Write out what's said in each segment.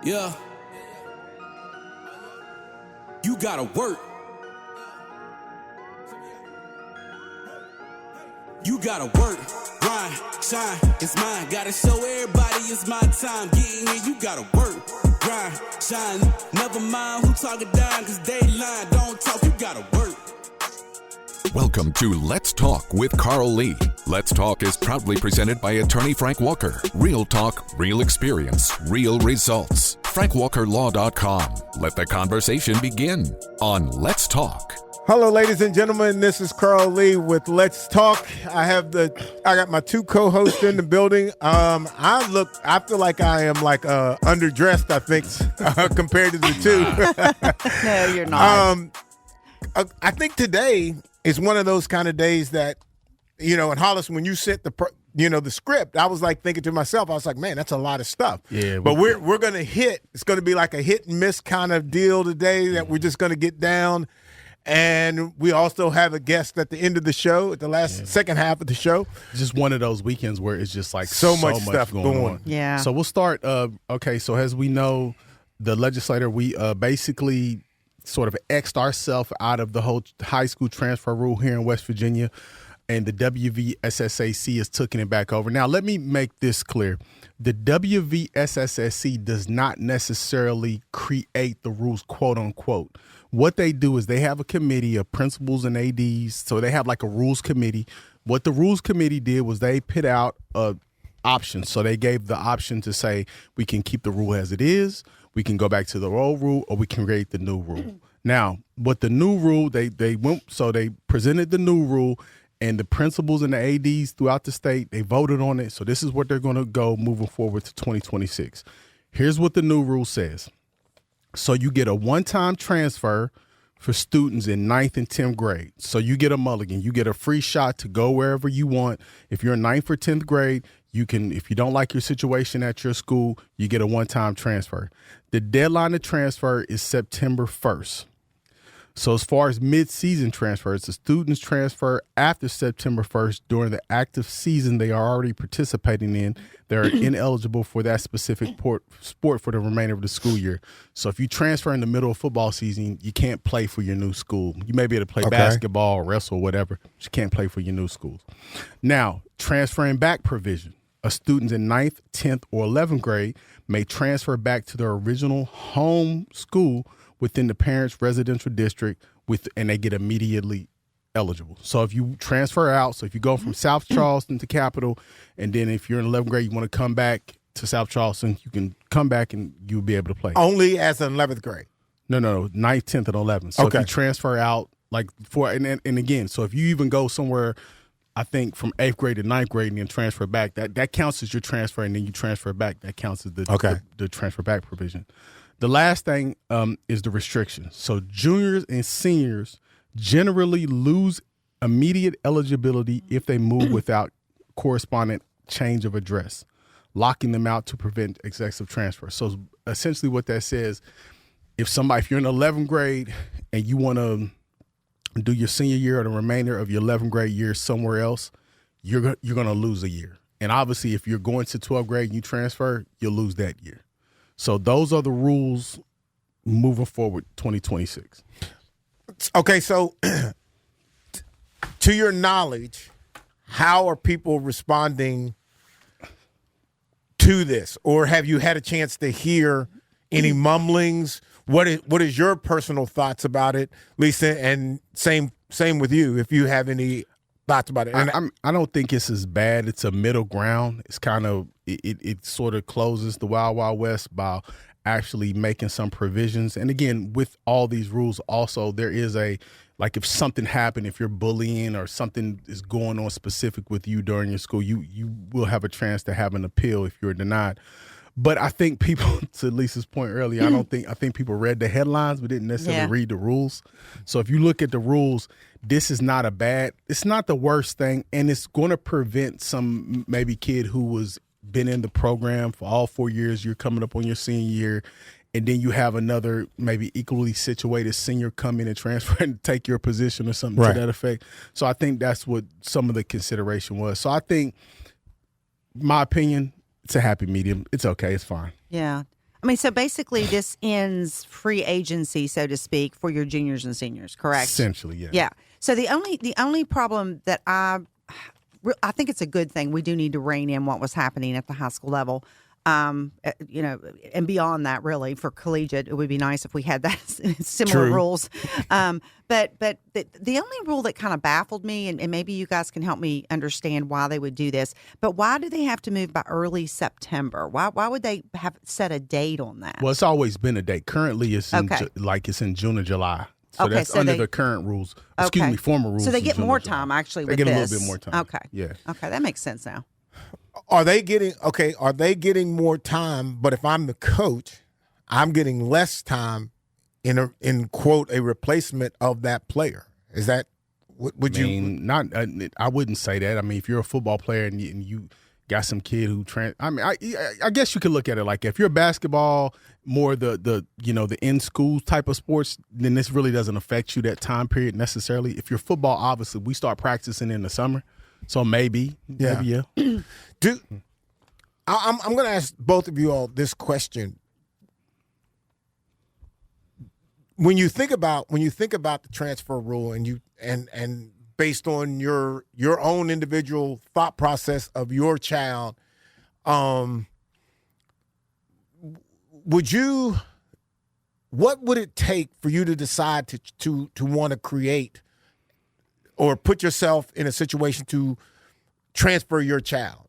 Yeah. You gotta work. You gotta work, grind, shine, it's mine. Gotta show everybody it's my time. Getting here, you gotta work, grind, shine. Never mind who talking down, cause they lying. Don't talk, you gotta work. Welcome to Let's Talk with Carl Lee. Let's Talk is proudly presented by attorney Frank Walker. Real talk, real experience, real results. FrankWalkerLaw.com. Let the conversation begin on Let's Talk. Hello, ladies and gentlemen. This is Carl Lee with Let's Talk. I got my two co-hosts in the building. I feel like I am like underdressed, I think, compared to the two. No, you're not. I think today is one of those kind of days that, in Hollis, when you sent the script, I was like thinking to myself, I was like, man, that's a lot of stuff. Yeah. But we're going to hit. It's going to be like a hit and miss kind of deal today that we're just going to get down. And we also have a guest at the end of the show, at the second half of the show. It's just one of those weekends where it's just like so much stuff going on. Yeah. So we'll start. Okay, so as we know, the legislator, we basically sort of X'd ourselves out of the whole high school transfer rule here in West Virginia, and the WVSSAC is taking it back over. Now, let me make this clear. The WVSSAC does not necessarily create the rules, quote unquote. What they do is they have a committee of principals and ADs, so they have like a rules committee. What the rules committee did was they put out options. So they gave the option to say we can keep the rule as it is, we can go back to the old rule, or we can create the new rule. Now, what the new rule, they presented the new rule, and the principals and the ADs throughout the state, they voted on it. So this is what they're going to go moving forward to 2026. Here's what the new rule says. So you get a one-time transfer for students in 9th and 10th grade. So you get a mulligan. You get a free shot to go wherever you want. If you're in 9th or 10th grade, you can, if you don't like your situation at your school, you get a one-time transfer. The deadline to transfer is September 1st. So as far as mid-season transfers, the students transfer after September 1st during the active season they are already participating in. They're ineligible for that specific sport for the remainder of the school year. So if you transfer in the middle of football season, you can't play for your new school. You may be able to play basketball, wrestle, whatever, but you can't play for your new schools. Now, transferring back provision. A student in 9th, 10th, or 11th grade may transfer back to their original home school within the parent's residential district and they get immediately eligible. So if you transfer out, so if you go from South Charleston to Capital, and then if you're in 11th grade, you want to come back to South Charleston, you can come back and you'll be able to play. Only as an 11th grade? No, 9th, 10th, and 11th. So if you transfer out, like and again, so if you even go somewhere, I think from 8th grade to 9th grade and then transfer back, that counts as your transfer, and then you transfer back, that counts as the transfer back provision. The last thing is the restrictions. So juniors and seniors generally lose immediate eligibility if they move without corresponding change of address, locking them out to prevent excessive transfer. So essentially what that says, if you're in 11th grade and you want to do your senior year or the remainder of your 11th grade year somewhere else, you're going to lose a year. And obviously if you're going to 12th grade and you transfer, you'll lose that year. So those are the rules moving forward 2026. Okay, so to your knowledge, how are people responding to this? Or have you had a chance to hear any mumblings? What is your personal thoughts about it, Lisa? And same with you, if you have any thoughts about it. And I don't think it's as bad. It's a middle ground. It's kind of it sort of closes the Wild Wild West by actually making some provisions. And again, with all these rules, also there is if something happened, if you're bullying or something is going on specific with you during your school, you will have a chance to have an appeal if you're denied. But I think people, to Lisa's point earlier, I think people read the headlines but didn't necessarily read the rules. So if you look at the rules, this is not it's not the worst thing, and it's going to prevent some maybe kid who was been in the program for all 4 years, you're coming up on your senior year, and then you have another maybe equally situated senior come in and transfer and take your position or something to that effect. So I think that's what some of the consideration was. So I think, my opinion, it's a happy medium. It's okay. It's fine. Yeah. I mean, so basically this ends free agency, so to speak, for your juniors and seniors, correct? Essentially, yeah. Yeah. So the only problem that I think it's a good thing. We do need to rein in what was happening at the high school level. And beyond that, really, for collegiate, it would be nice if we had that similar rules. But the only rule that kind of baffled me, and maybe you guys can help me understand why they would do this, but why do they have to move by early September? Why would they have set a date on that? Well, it's always been a date. Currently, it's in it's in June or July. So that's under the current rules. Excuse me, former rules. So they get more time, actually, with this. They get a little bit more time. Okay. Yeah. Okay, that makes sense now. Are they getting more time? But if I'm the coach, I'm getting less time in quote a replacement of that player. Is that would you? Not. I wouldn't say that. I mean, if you're a football player and you got some kid who I guess you could look at it like if you're basketball, more the in school type of sports, then this really doesn't affect you that time period necessarily. If you're football, obviously we start practicing in the summer. So maybe. I'm going to ask both of you all this question. When you think about the transfer rule and based on your own individual thought process of your child, what would it take for you to decide to want to create or put yourself in a situation to transfer your child?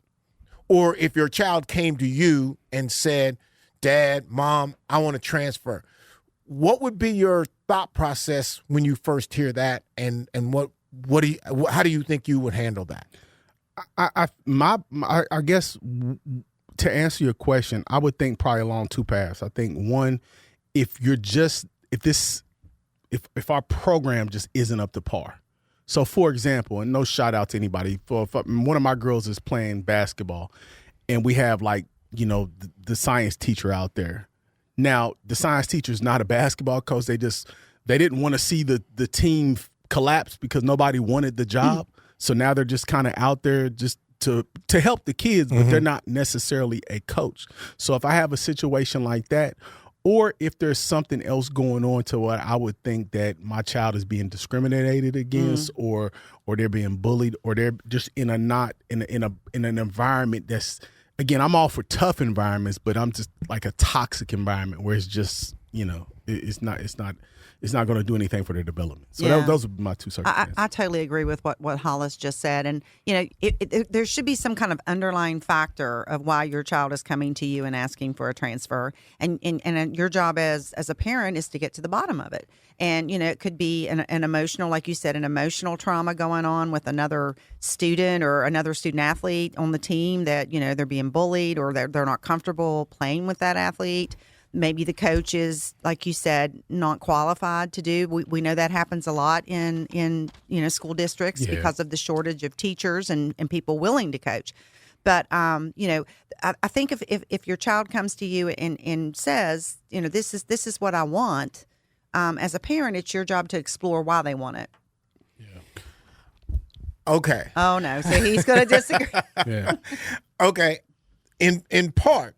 Or if your child came to you and said, Dad, Mom, I want to transfer, what would be your thought process when you first hear that, and how do you think you would handle that? I guess to answer your question, I would think probably along two paths. I think one, if our program just isn't up to par. So, for example, and no shout out to anybody, for one of my girls is playing basketball, and we have the science teacher out there. Now, the science teacher is not a basketball coach. They didn't want to see the team collapse because nobody wanted the job. So now they're just kind of out there just to help the kids, but they're not necessarily a coach. So if I have a situation like that, or if there's something else going on to what I would think that my child is being discriminated against, or they're being bullied, or they're just in an environment that's, again, I'm all for tough environments, but I'm just like a toxic environment where it's just, it's not going to do anything for their development. So those are my two circumstances. I totally agree with what Hollis just said. And, there should be some kind of underlying factor of why your child is coming to you and asking for a transfer. And your job as a parent is to get to the bottom of it. And, it could be an emotional, like you said, an emotional trauma going on with another student or another student athlete on the team that, they're being bullied or they're not comfortable playing with that athlete. Maybe the coach is, like you said, not qualified to do. We know that happens a lot in school districts because of the shortage of teachers and people willing to coach. But I think if your child comes to you and says, this is what I want, as a parent, it's your job to explore why they want it. Yeah. Okay. Oh no, so he's going to disagree. Yeah. Okay. In part,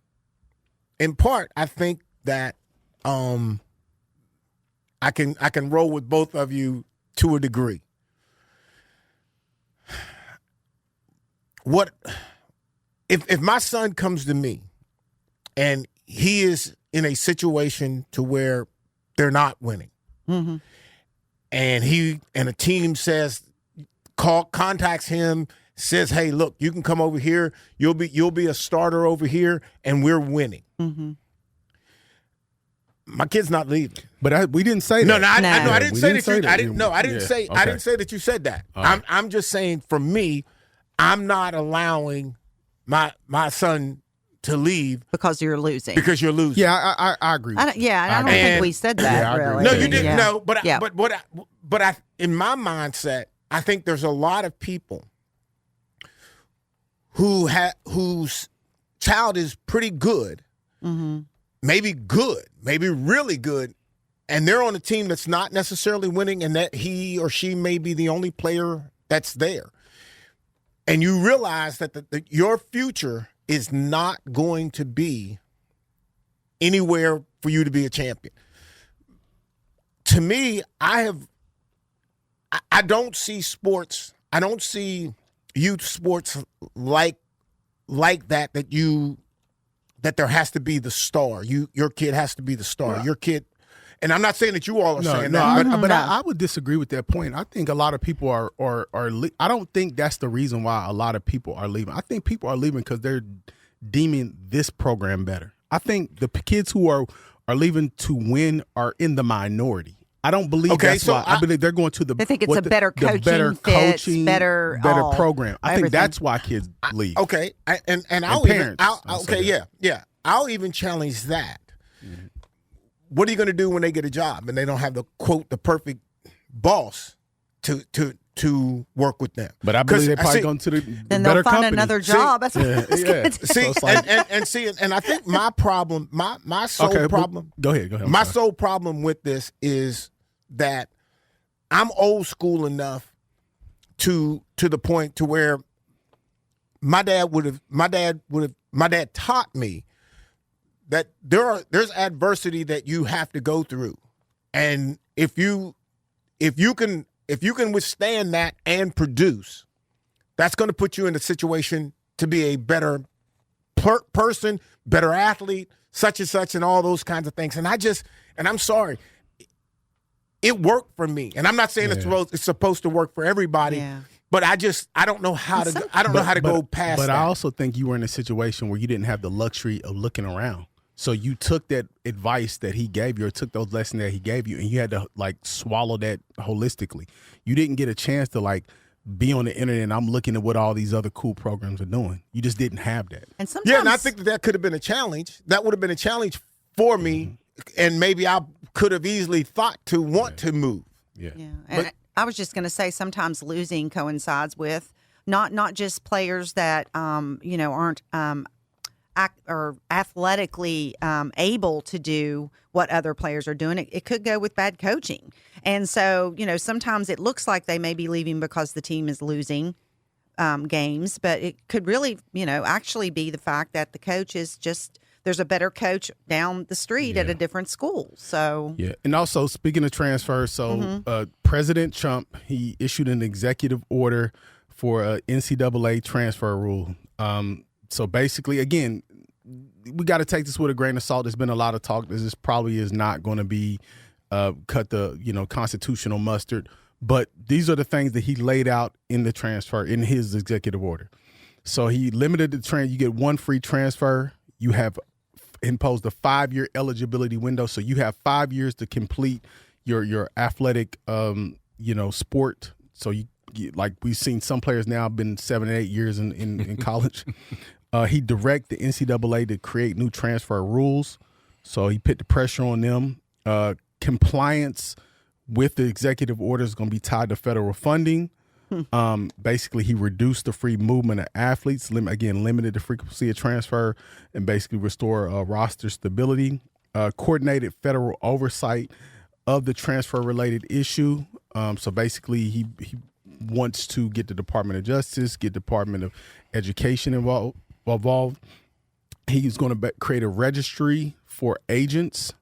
I think that I can roll with both of you to a degree. What if my son comes to me and he is in a situation to where they're not winning, and a team contacts him, says, "Hey, look, you can come over here. You'll be a starter over here, and we're winning." My kid's not leaving. But we didn't say that. I didn't say that. I didn't say that you said that. Right. I'm just saying, for me, I'm not allowing my son to leave because you're losing. Because you're losing. Yeah, I agree. I don't think we said that. Really. No, you didn't. No, but I in my mindset, I think there's a lot of people whose child is pretty good, maybe really good, and they're on a team that's not necessarily winning, and that he or she may be the only player that's there. And you realize that your future is not going to be anywhere for you to be a champion. To me, I don't see sports. I don't see youth sports like that. That there has to be the star. Your kid has to be the star. Right. Your kid, and I'm not saying that you all are saying that. But I would disagree with that point. I think a lot of people are I don't think that's the reason why a lot of people are leaving. I think people are leaving because they're deeming this program better. I think the kids who are leaving to win are in the minority. I don't believe that's why. I believe they're going to the. They think it's a better coaching, better program. I think that's why kids leave. Okay, I'll even challenge that. Mm-hmm. What are you going to do when they get a job and they don't have the perfect boss to work with them? But I believe they're probably going to the and better they'll find company. another job. That's what I was going to say. And I think my problem, my sole problem. Go ahead. My sole problem with this is that I'm old school enough to the point to where my dad taught me that there's adversity that you have to go through, and if you can withstand that and produce, that's going to put you in a situation to be a better person, better athlete, such and such, and all those kinds of things. And I'm sorry, it worked for me, and I'm not saying it's supposed to work for everybody. Yeah. But I don't know how to go past that. But I also think you were in a situation where you didn't have the luxury of looking around. So you took that advice that he gave you, or took those lessons that he gave you, and you had to swallow that holistically. You didn't get a chance to be on the internet and I'm looking at what all these other cool programs are doing. You just didn't have that. And sometimes, and I think that could have been a challenge. That would have been a challenge for me, and maybe I could have easily thought to want to move. Yeah. And I was just going to say, sometimes losing coincides with not just players that aren't or athletically able to do what other players are doing. It could go with bad coaching. And so, sometimes it looks like they may be leaving because the team is losing games, but it could really, actually be the fact that the coach is just, there's a better coach down the street at a different school. So and also, speaking of transfers, President Trump, he issued an executive order for a NCAA transfer rule. So basically, again, we got to take this with a grain of salt. There's been a lot of talk. This probably is not going to be cut the constitutional mustard. But these are the things that he laid out in the transfer, in his executive order. So he limited the you get one free transfer. You have imposed a 5-year eligibility window. So you have 5 years to complete your athletic sport. So you like we've seen some players now have been 7 and 8 years in college. He directed the NCAA to create new transfer rules. So he put the pressure on them. Compliance with the executive order is going to be tied to federal funding. Basically, he reduced the free movement of athletes, limited the frequency of transfer, and basically restore roster stability. Coordinated federal oversight of the transfer-related issue. So basically, he wants to get the Department of Justice, get Department of Education involved. He's going to create a registry for agents.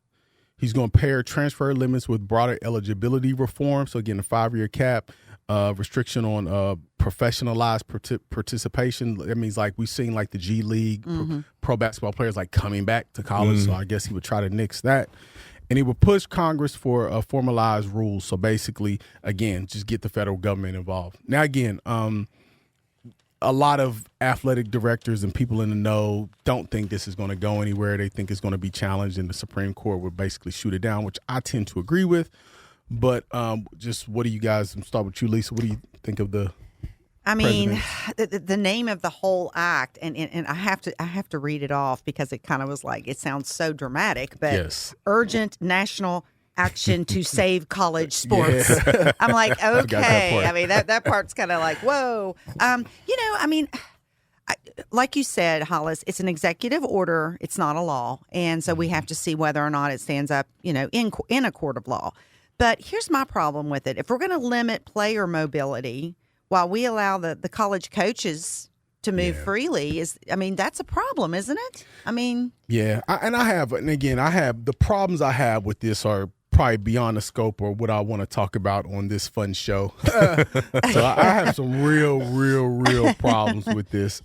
He's going to pair transfer limits with broader eligibility reform. So again, a 5-year cap, restriction on professionalized participation. That means we've seen the G League, pro basketball players coming back to college. So I guess he would try to nix that. And he would push Congress for formalized rules. So basically, again, just get the federal government involved. Now, again, a lot of athletic directors and people in the know don't think this is going to go anywhere. They think it's going to be challenged, and the Supreme Court would basically shoot it down, which I tend to agree with. But just what do you guys, start with you, Lisa, what do you think of the the name of the whole act, and I have to read it off because it kind of was it sounds so dramatic, but urgent national action to save college sports. Yeah. I'm okay. That part's kind of whoa. Like you said, Hollis, it's an executive order. It's not a law. And so we have to see whether or not it stands up, in a court of law. But here's my problem with it. If we're going to limit player mobility while we allow the college coaches to move freely that's a problem, isn't it? Yeah, the problems I have with this are probably beyond the scope or what I want to talk about on this fun show. So I have some real problems with this.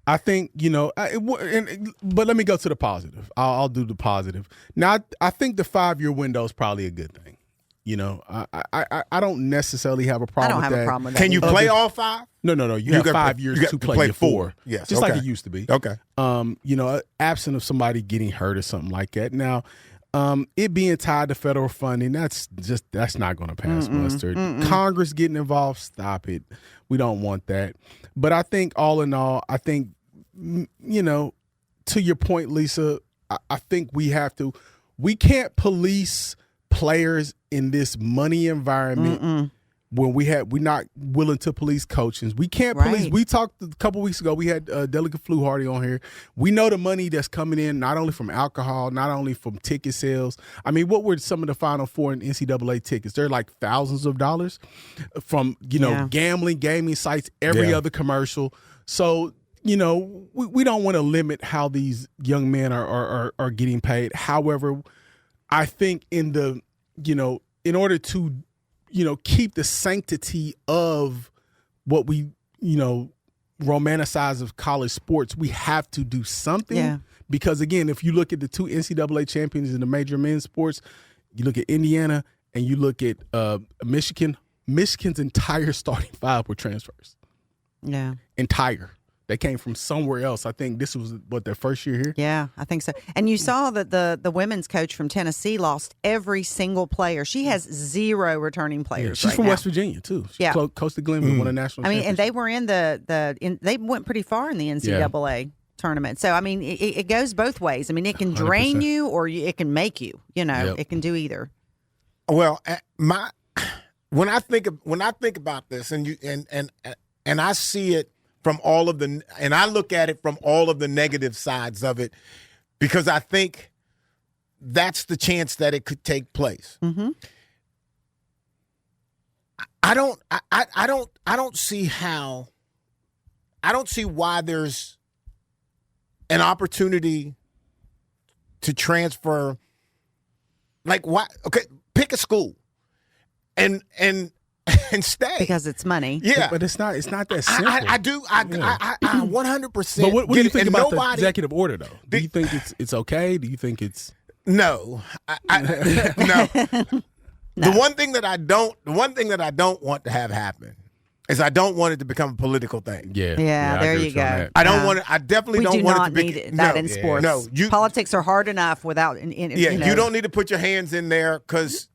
I think, but let me go to the positive. I'll do the positive. Now, I think the 5-year window is probably a good thing. I don't necessarily have a problem with that. I don't have a problem with that. Can you play all 5? No. You have 5 years to play your 4. Yes, just like it used to be. Okay. Absent of somebody getting hurt or something like that. Now, it being tied to federal funding, that's not going to pass muster. Congress getting involved, stop it. We don't want that. But I think all in all, to your point, Lisa, I think we can't police players in this money environment when we're not willing to police coaches. We can't police. We talked a couple weeks ago. We had Delegate Fluharty on here. We know the money that's coming in not only from alcohol, not only from ticket sales. What were some of the Final Four in NCAA tickets? They're like thousands of dollars from gambling, gaming sites, every other commercial. So we don't want to limit how these young men are getting paid. However, I think in order to keep the sanctity of what we, romanticize of college sports, we have to do something. Yeah. Because, again, if you look at the 2 NCAA champions in the major men's sports, you look at Indiana and you look at Michigan, Michigan's entire starting 5 were transfers. Yeah. Entire. They came from somewhere else. I think this was, their first year here? Yeah, I think so. And you saw that the women's coach from Tennessee lost every single player. She has 0 returning players. She's from West Virginia, too. She coasted Glenville, won a national championship. And they were in they went pretty far in the NCAA tournament. So, it goes both ways. It can drain 100%. You or it can make you. It can do either. Well, when I think about this, and I see it from all of and I look at it from all of the negative sides of it, because I think that's the chance that it could take place. Mm-hmm. I don't see why there's an opportunity to transfer. Like, why? Okay, pick a school and stay, because it's money. Yeah, but it's not that simple. I 100%. But what do you think about the executive order, though? Do you think it's okay? Do you think it's no? No. The one thing that I don't want to have happen is I don't want it to become a political thing. Yeah. There you go. I don't want it. I definitely don't want it to be. We do not need that in sports. No, politics are hard enough without. You don't need to put your hands in there, because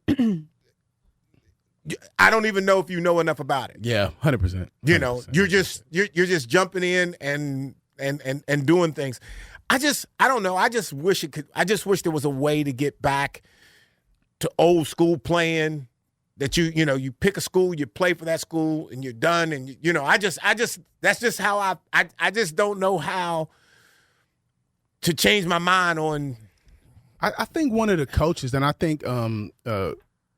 I don't even know if you know enough about it. Yeah, 100%. You're just jumping in and doing things. I don't know. I just wish there was a way to get back to old school playing, that you pick a school, you play for that school, and you're done. And that's just how I just don't know how to change my mind on. I think one of the coaches, and I think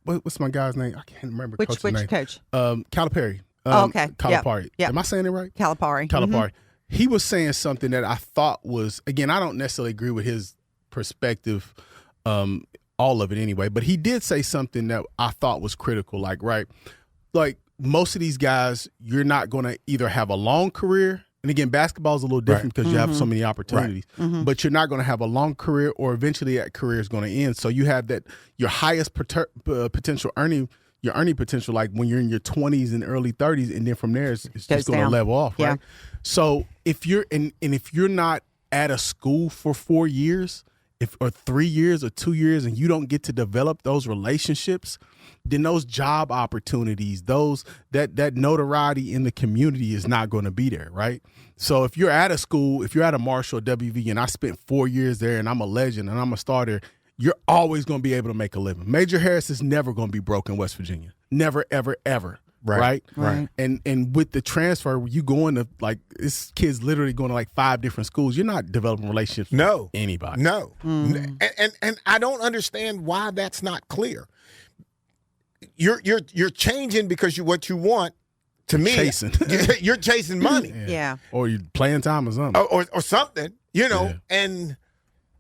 what's my guy's name? I can't remember. Which name. Coach? Calipari. Okay. Calipari. Yep. Am I saying it right? Calipari. Mm-hmm. He was saying something that I thought was, again, I don't necessarily agree with his perspective, all of it anyway, but he did say something that I thought was critical. Like most of these guys, you're not going to either have a long career. And again, basketball is a little different because you have so many opportunities, but you're not going to have a long career, or eventually that career is going to end. So you have that your highest potential earning potential, like when you're in your 20s and early 30s, and then from there it's just going to level off, right? So if you're if you're not at a school for 4 years, or 3 years or 2 years, and you don't get to develop those relationships, then those job opportunities, that notoriety in the community is not going to be there, right? So if you're at a school, if you're at a Marshall or WV, and I spent 4 years there and I'm a legend and I'm a starter, you're always going to be able to make a living. Major Harris is never going to be broke in West Virginia. Never, ever, ever. Right. And with the transfer, you going to, like, this kid's literally going to like 5 different schools. You're not developing relationships with anybody. No. And I don't understand why that's not clear. You're changing because what you want to me, chasing. you're chasing money. Yeah. Or you playing time or something. Or something, and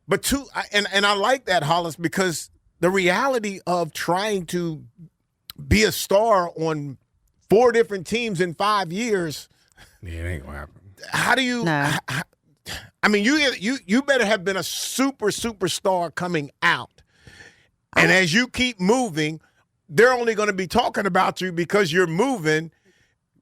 I like that, Hollis, because the reality of trying to be a star on 4 different teams in 5 years. Yeah, it ain't gonna happen. How do you? No. I mean, you better have been a superstar coming out, and as you keep moving, they're only going to be talking about you because you're moving,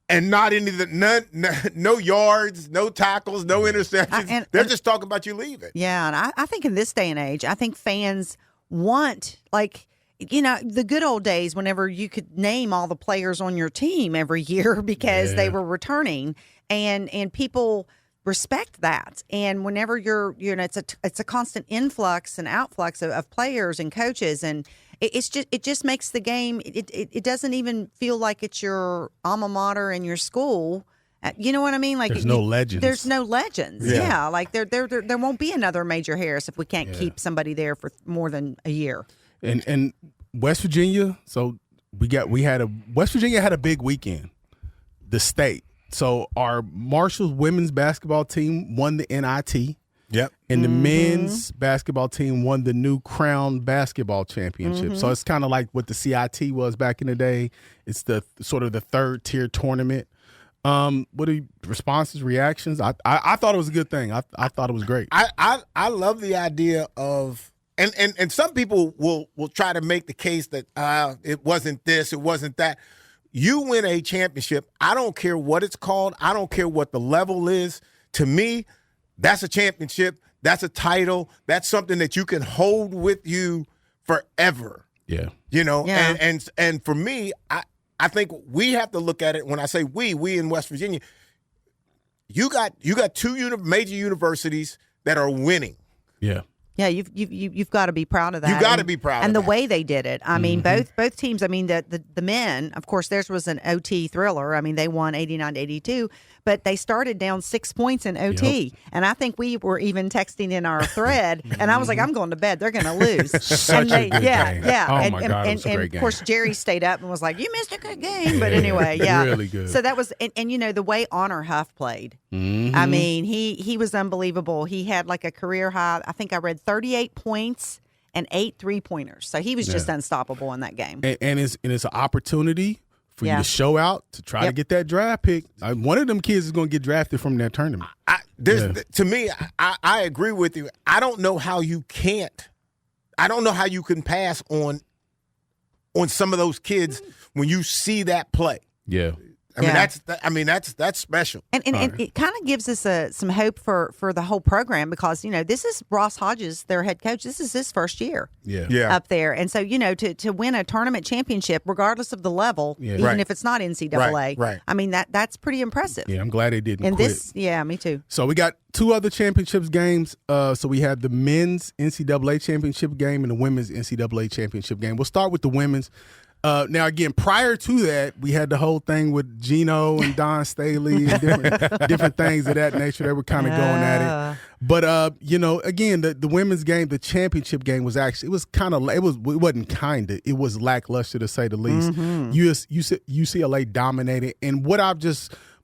and not any of the no yards, no tackles, no interceptions. They're just talking about you leaving. Yeah, and I think in this day and age, I think fans want, like, the good old days whenever you could name all the players on your team every year because they were returning, and people respect that. And whenever you're, it's a constant influx and outflux of players and coaches, and it just makes the game. It doesn't even feel like it's your alma mater and your school. You know what I mean? Like, there's no legends. There's no legends. Yeah, like there won't be another Major Harris if we can't keep somebody there for more than a year. And West Virginia, so West Virginia had a big weekend. The state. So our Marshall's women's basketball team won the NIT. Yep. And the men's basketball team won the new Crown basketball championship. So it's kind of like what the CIT was back in the day. It's the sort of the 3rd tier tournament. What are your responses, reactions? I thought it was a good thing. I thought it was great. I love the idea of, and some people will try to make the case that it wasn't this, it wasn't that. You win a championship. I don't care what it's called. I don't care what the level is. To me, that's a championship. That's a title. That's something that you can hold with you forever. Yeah. And for me, I think we have to look at it. When I say we in West Virginia, you got 2 major universities that are winning. Yeah. Yeah, you've got to be proud of that. You got to be proud and of that. And the way they did it. I mean, both teams. I mean, the men, of course, theirs was an OT thriller. I mean, they won 89-82, but they started down 6 points in OT. Yep. And I think we were even texting in our thread, and I was like, I'm going to bed. They're going to lose. Such a good game. Yeah. Oh, my God, it was a great game. Of course, Jerry stayed up and was like, you missed a good game. But anyway, yeah. Really good. So that was, and the way Honor Huff played. I mean, he was unbelievable. He had like a career high, I think I read 38 points and 8 3-pointers. So he was just unstoppable in that game. And it's an opportunity for you to show out, to try to get that draft pick. One of them kids is going to get drafted from that tournament. To me, I agree with you. I don't know how you can't. I don't know how you can pass on some of those kids when you see that play. Yeah. That's special. And it kind of gives us some hope for the whole program because, this is Ross Hodges, their head coach. This is his first year up there. And so, to win a tournament championship, regardless of the level, even if it's not NCAA, right. I mean, that's pretty impressive. Yeah, I'm glad they didn't and quit. Me too. So we got 2 other championships games. So we have the men's NCAA championship game and the women's NCAA championship game. We'll start with the women's. Now, again, prior to that, we had the whole thing with Gino and Don Staley and different things of that nature. They were kind of going at it. But, again, the women's game, the championship game was actually, it was lackluster to say the least. UCLA dominated. And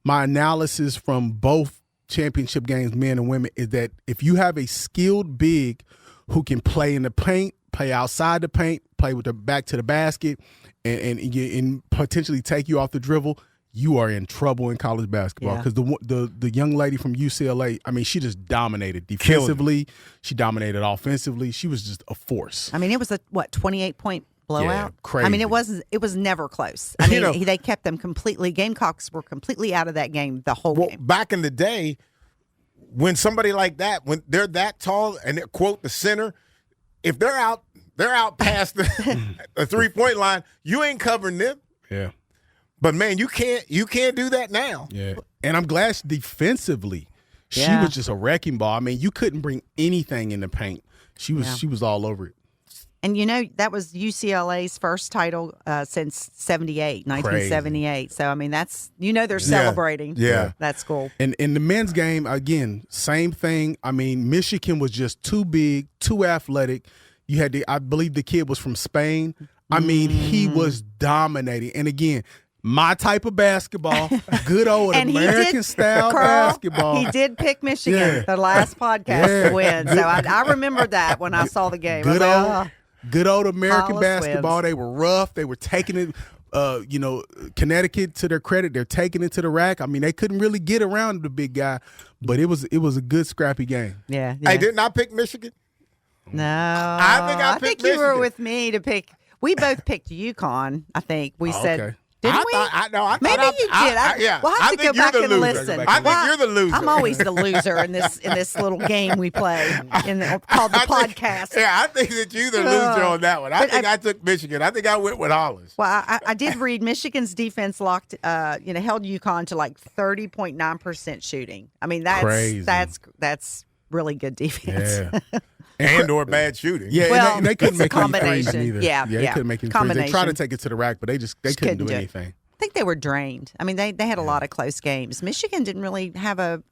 my analysis from both championship games, men and women, is that if you have a skilled big who can play in the paint, play outside the paint, play with the back to the basket, and potentially take you off the dribble, you are in trouble in college basketball. Because the young lady from UCLA, I mean, she just dominated defensively. She dominated offensively. She was just a force. I mean, it was a 28-point blowout. Yeah, crazy. I mean, it was never close. I mean, they kept them completely. Gamecocks were completely out of that game the whole game. Back in the day, when somebody like that, when they're that tall and they're, quote, the center, if they're out past the 3-point line, you ain't covering them. Yeah. But man, you can't do that now. Yeah. And I'm glad defensively, she was just a wrecking ball. I mean, you couldn't bring anything in the paint. She was all over it. And that was UCLA's first title since 1978. So I mean, that's they're celebrating. Yeah. That's cool. And in the men's game, again, same thing. I mean, Michigan was just too big, too athletic. You had I believe the kid was from Spain. I mean, he was dominating. And again, My type of basketball, good old And American-style basketball. He did pick Michigan the last podcast to win, so I remember that when I saw the game. Good old American Hollis basketball. wins. They were rough. They were taking it, Connecticut, to their credit, they're taking it to the rack. I mean, they couldn't really get around the big guy, but it was a good, scrappy game. Yeah. I did not pick Michigan. No. I think you were Michigan. with me to pick. We both picked UConn, I think. We said. Okay. Didn't we? Maybe you did. Yeah. We'll have to go back and listen. I think you're the loser. I'm always the loser in this little game we play called the podcast. Yeah, I think that you're the loser on that one. I took Michigan. I think I went with Hollis. Well, I did read Michigan's defense held UConn to like 30.9% shooting. I mean, Crazy. that's really good defense. Yeah. And or bad shooting. Yeah, Well, and they couldn't it's a make any threes combination. either. Yeah, they couldn't make any threes. They combination. tried to take it to the rack, but they couldn't do it. anything. I think they were drained. I mean, they had a lot of close games. Michigan didn't really have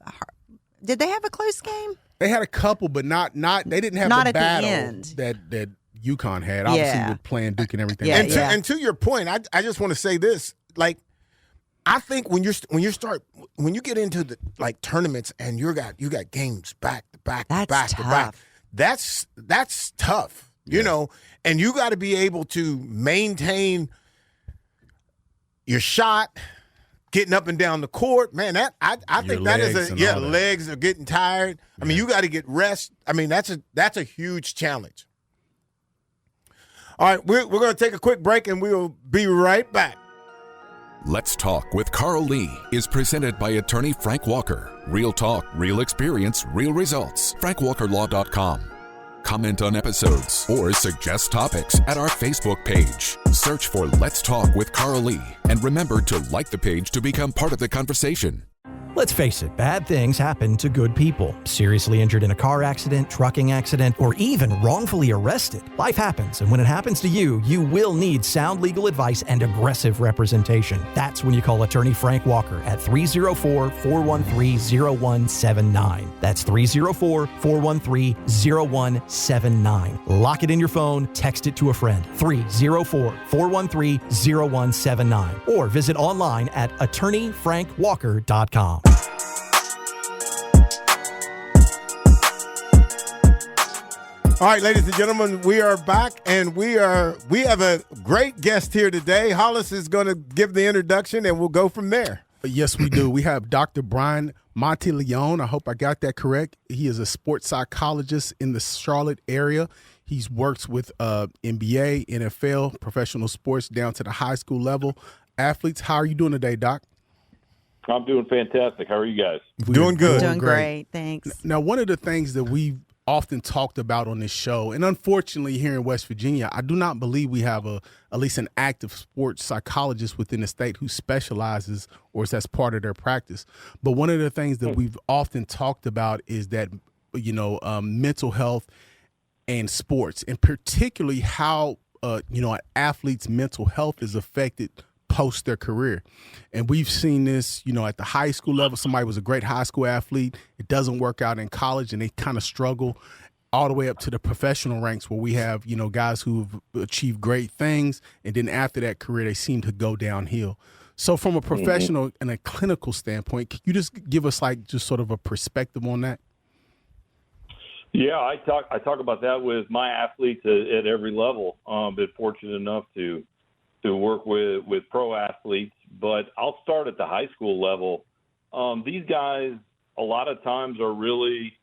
did they have a close game? They had a couple, but not. They didn't have Not the at the battle end. that UConn had. Obviously, with playing Duke and everything. Yeah, And to your point, I just want to say this. Like, I think when you get into the like tournaments and you got games back to back to back to back, that's tough. You know, and you got to be able to maintain your shot, getting up and down the court. Man, I think that is legs are getting tired. I mean, you got to get rest. I mean, that's a huge challenge. All right, we're going to take a quick break and we will be right back. Let's Talk with Carl Lee is presented by attorney Frank Walker. Real talk, real experience, real results. FrankWalkerLaw.com. Comment on episodes or suggest topics at our Facebook page. Search for Let's Talk with Carl Lee and remember to like the page to become part of the conversation. Let's face it, bad things happen to good people. Seriously injured in a car accident, trucking accident, or even wrongfully arrested. Life happens, and when it happens to you, you will need sound legal advice and aggressive representation. That's when you call attorney Frank Walker at 304-413-0179. That's 304-413-0179. Lock it in your phone, text it to a friend. 304-413-0179. Or visit online at attorneyfrankwalker.com. All right, ladies and gentlemen, we are back, and we have a great guest here today. Hollis is going to give the introduction, and we'll go from there. Yes, we do. We have Dr. Brian Monteleone. I hope I got that correct. He is a sports psychologist in the Charlotte area. He's works with NBA, NFL, professional sports down to the high school level. Athletes, how are you doing today, Doc? I'm doing fantastic. How are you guys? Doing good. Doing great. Thanks. Now, one of the things that we've often talked about on this show, and unfortunately here in West Virginia, I do not believe we have at least an active sports psychologist within the state who specializes or that's part of their practice. But one of the things that we've often talked about is that, mental health and sports, and particularly how, an athlete's mental health is affected post their career. And we've seen this, at the high school level. Somebody was a great high school athlete. It doesn't work out in college and they kind of struggle, all the way up to the professional ranks where we have, guys who've achieved great things. And then after that career, they seem to go downhill. So from a professional and a clinical standpoint, can you just give us just sort of a perspective on that? Yeah, I talk about that with my athletes at every level. Been fortunate enough to work with pro athletes, but I'll start at the high school level. These guys a lot of times are really,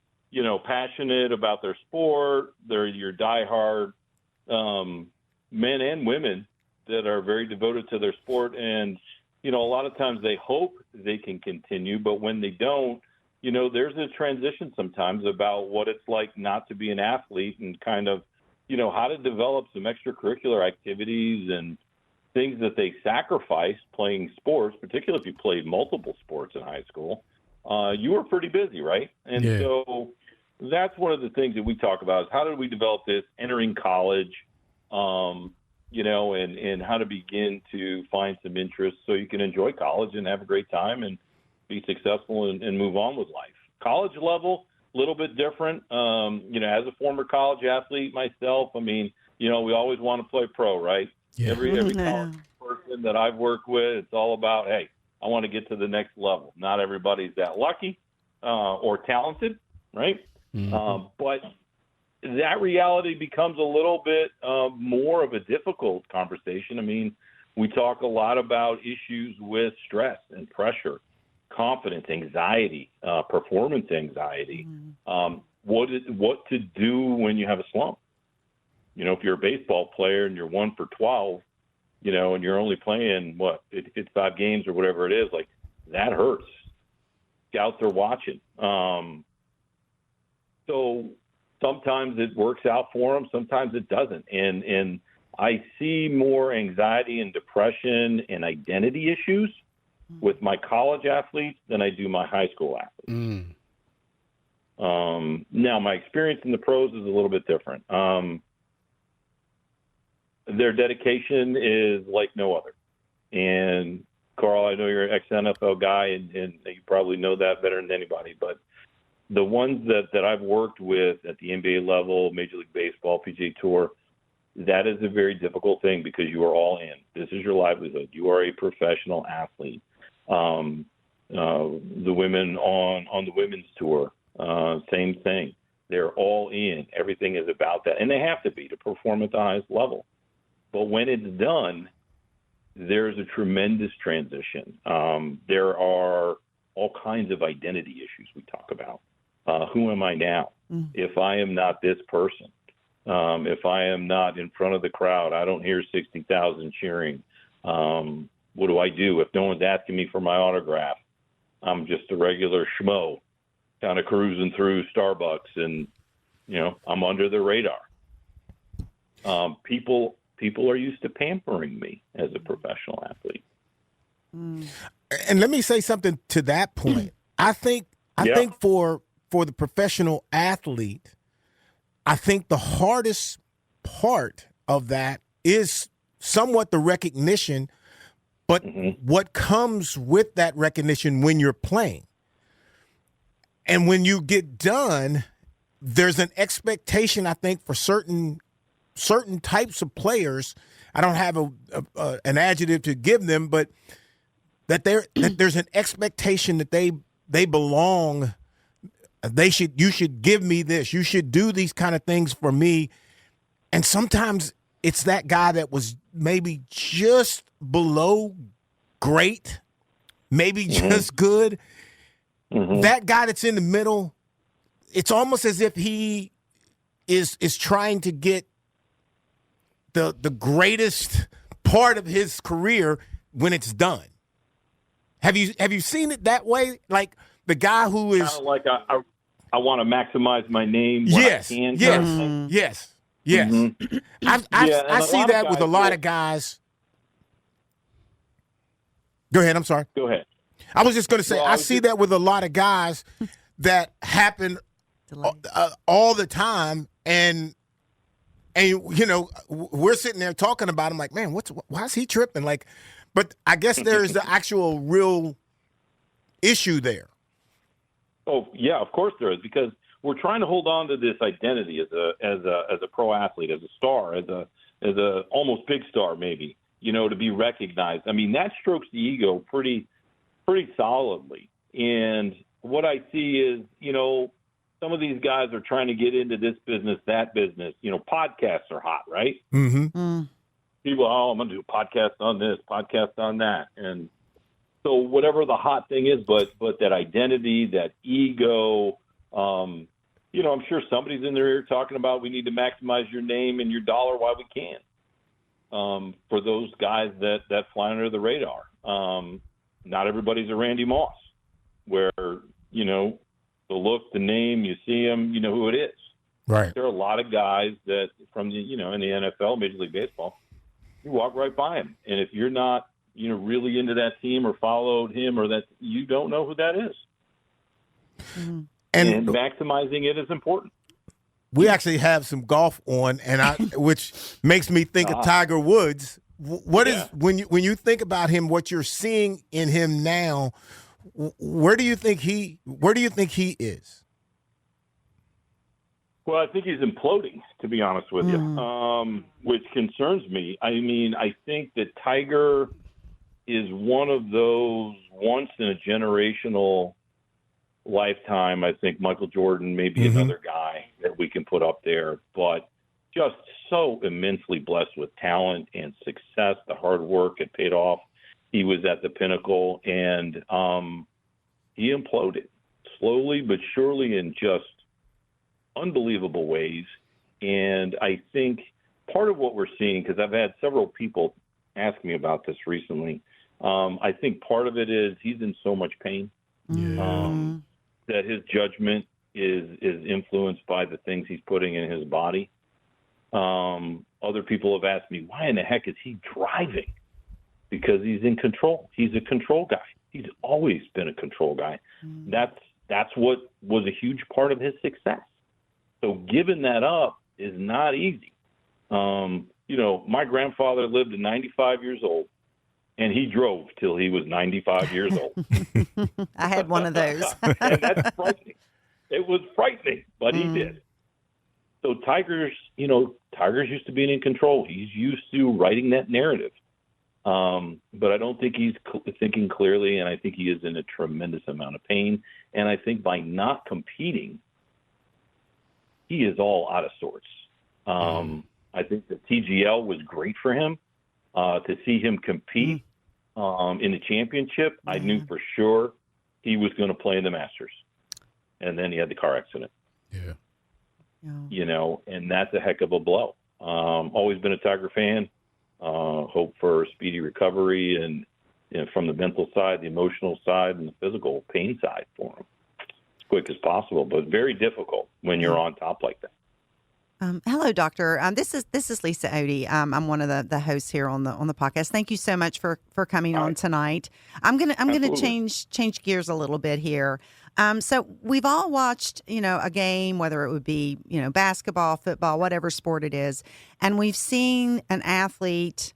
passionate about their sport. They're your diehard men and women that are very devoted to their sport. And, a lot of times they hope they can continue, but when they don't, there's a transition sometimes about what it's like not to be an athlete and kind of, how to develop some extracurricular activities and things that they sacrifice playing sports, particularly if you played multiple sports in high school. You were pretty busy, right? And so that's one of the things that we talk about is how do we develop this entering college, and how to begin to find some interest so you can enjoy college and have a great time and be successful and move on with life. College level, a little bit different. As a former college athlete myself, we always want to play pro, right? Yeah. Every college person upperclassmen that I've worked with, it's all about, hey, I want to get to the next level. Not everybody's that lucky or talented, right? But that reality becomes a little bit more of a difficult conversation. I mean, we talk a lot about issues with stress and pressure, confidence, anxiety, performance anxiety. What to do when you have a slump? You know, if you're a baseball player and you're 1 for 12, you know, and you're only playing 55 games or whatever it is, like that hurts. Scouts are watching. So sometimes it works out for them, sometimes it doesn't. And I see more anxiety and depression and identity issues with my college athletes than I do my high school athletes. Now, my experience in the pros is a little bit different. Their dedication is like no other. And, Carl, I know you're an ex-NFL guy, and you probably know that better than anybody, but the ones that I've worked with at the NBA level, Major League Baseball, PGA Tour, that is a very difficult thing because you are all in. This is your livelihood. You are a professional athlete. The women on the women's tour, same thing. They're all in. Everything is about that. And they have to be to perform at the highest level. But when it's done, there's a tremendous transition. There are all kinds of identity issues we talk about. Who am I now? If I am not this person, if I am not in front of the crowd, I don't hear 60,000 cheering. What do I do if no one's asking me for my autograph? I'm just a regular schmo, kind of cruising through Starbucks, and I'm under the radar. People are used to pampering me as a professional athlete. And let me say something to that point. I think for the professional athlete, I think the hardest part of that is somewhat the recognition, but what comes with that recognition when you're playing. And when you get done, there's an expectation, I think, for certain types of players. I don't have an adjective to give them, but that there's an expectation that they belong. You should give me this. You should do these kind of things for me. And sometimes it's that guy that was maybe just below great, maybe just good. That guy that's in the middle, it's almost as if he is trying to get the greatest part of his career when it's done. Have you seen it that way? Like the guy who is kind of like I want to maximize my name. Yes. I see that with a lot of guys. Go ahead. I'm sorry. Go ahead. I was just going to say, I see that with a lot of guys that happen all the time, and we're sitting there talking about him like, man, why is he tripping? Like, but I guess there's the actual real issue there. Oh yeah, of course there is, because we're trying to hold on to this identity as a pro athlete, as a star, as a almost big star maybe, to be recognized. I mean, that strokes the ego pretty solidly. And what I see is, some of these guys are trying to get into this business, that business. Podcasts are hot, right? People, I'm going to do a podcast on this, podcast on that. And so whatever the hot thing is, but that identity, that ego, I'm sure somebody's in their ear talking about we need to maximize your name and your dollar while we can. For those guys that fly under the radar. Not everybody's a Randy Moss, where, the look, the name, you see him, you know who it is. Right. There are a lot of guys that from the, in the NFL, Major League Baseball, you walk right by him. And if you're not, really into that team or followed him or that, you don't know who that is. And maximizing it is important. We actually have some golf on, which makes me think of Tiger Woods. What is when you think about him, what you're seeing in him now? Where do you think he is? Well, I think he's imploding, to be honest with you, which concerns me. I mean, I think that Tiger – is one of those once in a generational lifetime. I think Michael Jordan may be another guy that we can put up there, but just so immensely blessed with talent and success. The hard work had paid off. He was at the pinnacle, and he imploded slowly but surely in just unbelievable ways. And I think part of what we're seeing, because I've had several people ask me about this recently, I think part of it is he's in so much pain that his judgment is influenced by the things he's putting in his body. Other people have asked me, why in the heck is he driving? Because he's in control. He's a control guy. He's always been a control guy. That's what was a huge part of his success. So giving that up is not easy. My grandfather lived to 95 years old, and he drove till he was 95 years old. I had one of those. And that's frightening. It was frightening, but he did. So Tiger's used to being in control. He's used to writing that narrative. But I don't think he's thinking clearly, and I think he is in a tremendous amount of pain. And I think by not competing, he is all out of sorts. I think the TGL was great for him. To see him compete in the championship, I knew for sure he was going to play in the Masters. And then he had the car accident. Yeah. And that's a heck of a blow. Always been a Tiger fan. Hope for a speedy recovery and from the mental side, the emotional side, and the physical pain side for him as quick as possible, but very difficult when you're on top like that. Hello, Doctor. This is Lisa Otey. I'm one of the hosts here on the podcast. Thank you so much for coming on tonight. I'm gonna change gears a little bit here. So we've all watched, a game, whether it would be, basketball, football, whatever sport it is, and we've seen an athlete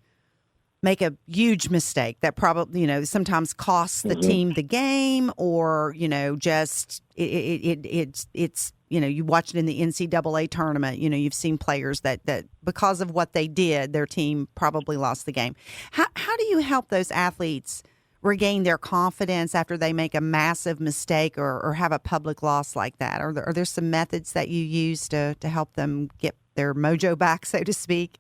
make a huge mistake that probably, sometimes costs the team the game, or, just it's you watch it in the NCAA tournament, you've seen players that because of what they did, their team probably lost the game. How do you help those athletes regain their confidence after they make a massive mistake or have a public loss like that? Are there some methods that you use to help them get their mojo back, so to speak?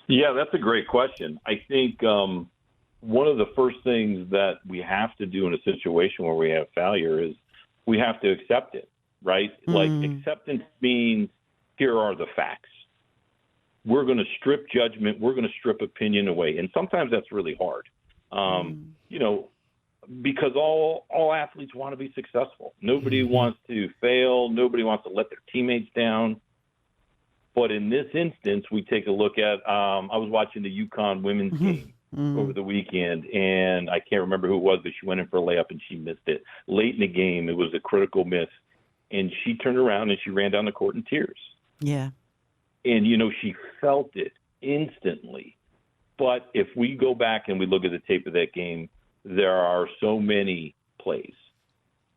Yeah, that's a great question. I think one of the first things that we have to do in a situation where we have failure is we have to accept it, right? Like acceptance means here are the facts. We're going to strip judgment. We're going to strip opinion away. And sometimes that's really hard. Because all athletes want to be successful. Nobody wants to fail. Nobody wants to let their teammates down. But in this instance, we take a look at, I was watching the UConn women's game over the weekend, and I can't remember who it was, but she went in for a layup and she missed it. Late in the game, it was a critical miss. And she turned around and she ran down the court in tears. Yeah. And, she felt it instantly. But if we go back and we look at the tape of that game, there are so many plays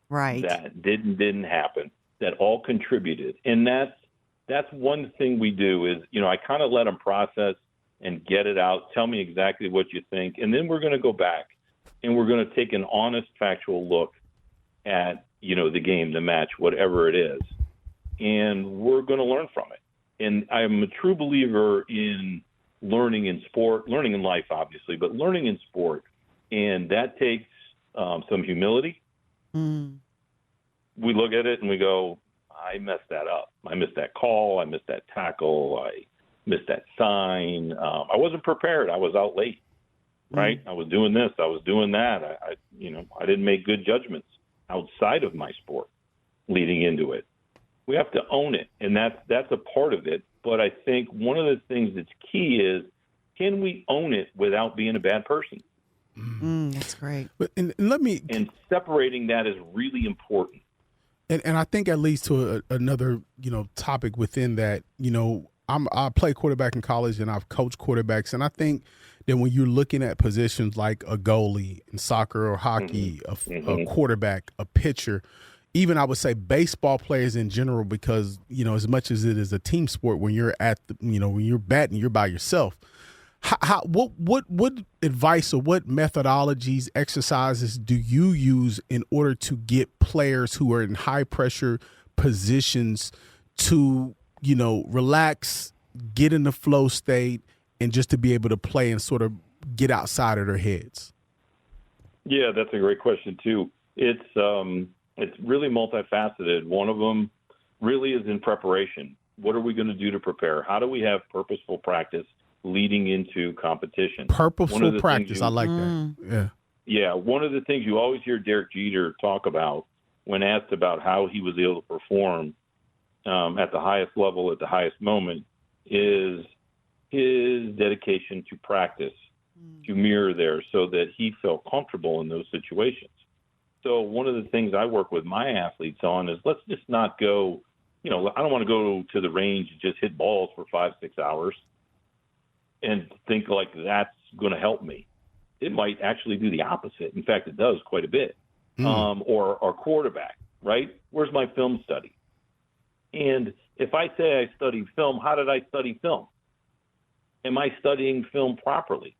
that didn't happen that all contributed. And that's one thing we do is, I kind of let them process and get it out. Tell me exactly what you think. And then we're going to go back and we're going to take an honest, factual look at, the game, the match, whatever it is. And we're going to learn from it. And I'm a true believer in learning in sport, learning in life, obviously, but learning in sport. And that takes some humility. We look at it and we go, I messed that up. I missed that call. I missed that tackle. I missed that sign. I wasn't prepared. I was out late, right? I was doing this. I was doing that. I didn't make good judgments outside of my sport leading into it. We have to own it, and that's a part of it. But I think one of the things that's key is, can we own it without being a bad person? That's great. But and separating that is really important. And I think that leads to another, topic within that. I play quarterback in college and I've coached quarterbacks. And I think that when you're looking at positions like a goalie in soccer or hockey, a quarterback, a pitcher, even I would say baseball players in general, because, as much as it is a team sport, when you're when you're batting, you're by yourself. What advice or what methodologies, exercises do you use in order to get players who are in high pressure positions to, relax, get in the flow state, and just to be able to play and sort of get outside of their heads? Yeah, that's a great question too. It's really multifaceted. One of them really is in preparation. What are we going to do to prepare? How do we have purposeful practice leading into competition? Purposeful practice. I like that. Yeah. Yeah. One of the things you always hear Derek Jeter talk about when asked about how he was able to perform at the highest level at the highest moment is his dedication to practice, to mirror there so that he felt comfortable in those situations. So one of the things I work with my athletes on is let's just not go, I don't want to go to the range and just hit balls for 5-6 hours and think like that's going to help me. It might actually do the opposite. In fact, it does quite a bit. Or our quarterback, right? Where's my film study? And if I say I studied film, how did I study film? Am I studying film properly?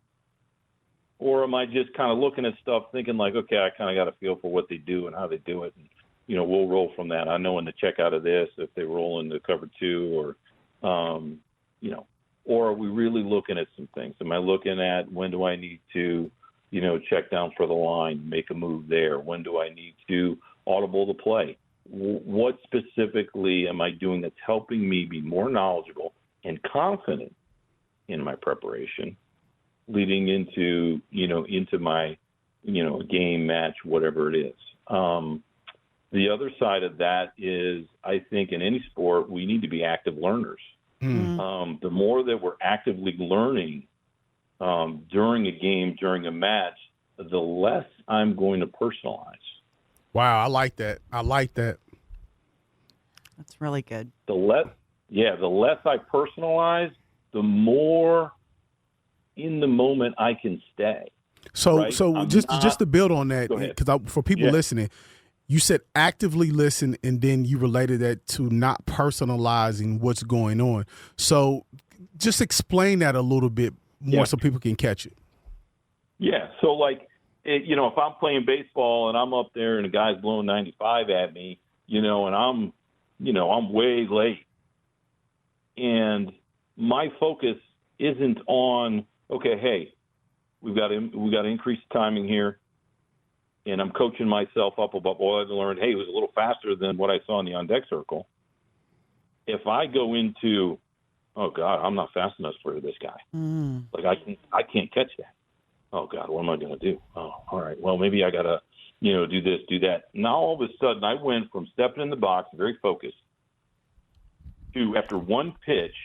Or am I just kind of looking at stuff thinking like, okay, I kind of got a feel for what they do and how they do it. And, we'll roll from that. I know when to check out of this, if they roll into cover 2 or are we really looking at some things? Am I looking at when do I need to, check down for the line, make a move there? When do I need to audible the play? What specifically am I doing that's helping me be more knowledgeable and confident in my preparation leading into, into my, game, match, whatever it is. The other side of that is I think in any sport, we need to be active learners. The more that we're actively learning during a game, during a match, the less I'm going to personalize. Wow, I like that. That's really good. The less I personalize, the more in the moment I can stay. So, right? just to build on that, because for people listening, you said actively listen, and then you related that to not personalizing what's going on. So, just explain that a little bit more so people can catch it. Yeah. So, if I'm playing baseball and I'm up there and a guy's blowing 95 at me, and I'm way late, and my focus isn't on, okay, hey, we've got to increase the timing here, and I'm coaching myself up about what I've learned. Hey, it was a little faster than what I saw in the on-deck circle. If I go into, oh God, I'm not fast enough for this guy. I can't catch that. Oh God, what am I going to do? Oh, all right. Well, maybe I got to, do this, do that. Now all of a sudden I went from stepping in the box, very focused, to after one pitch,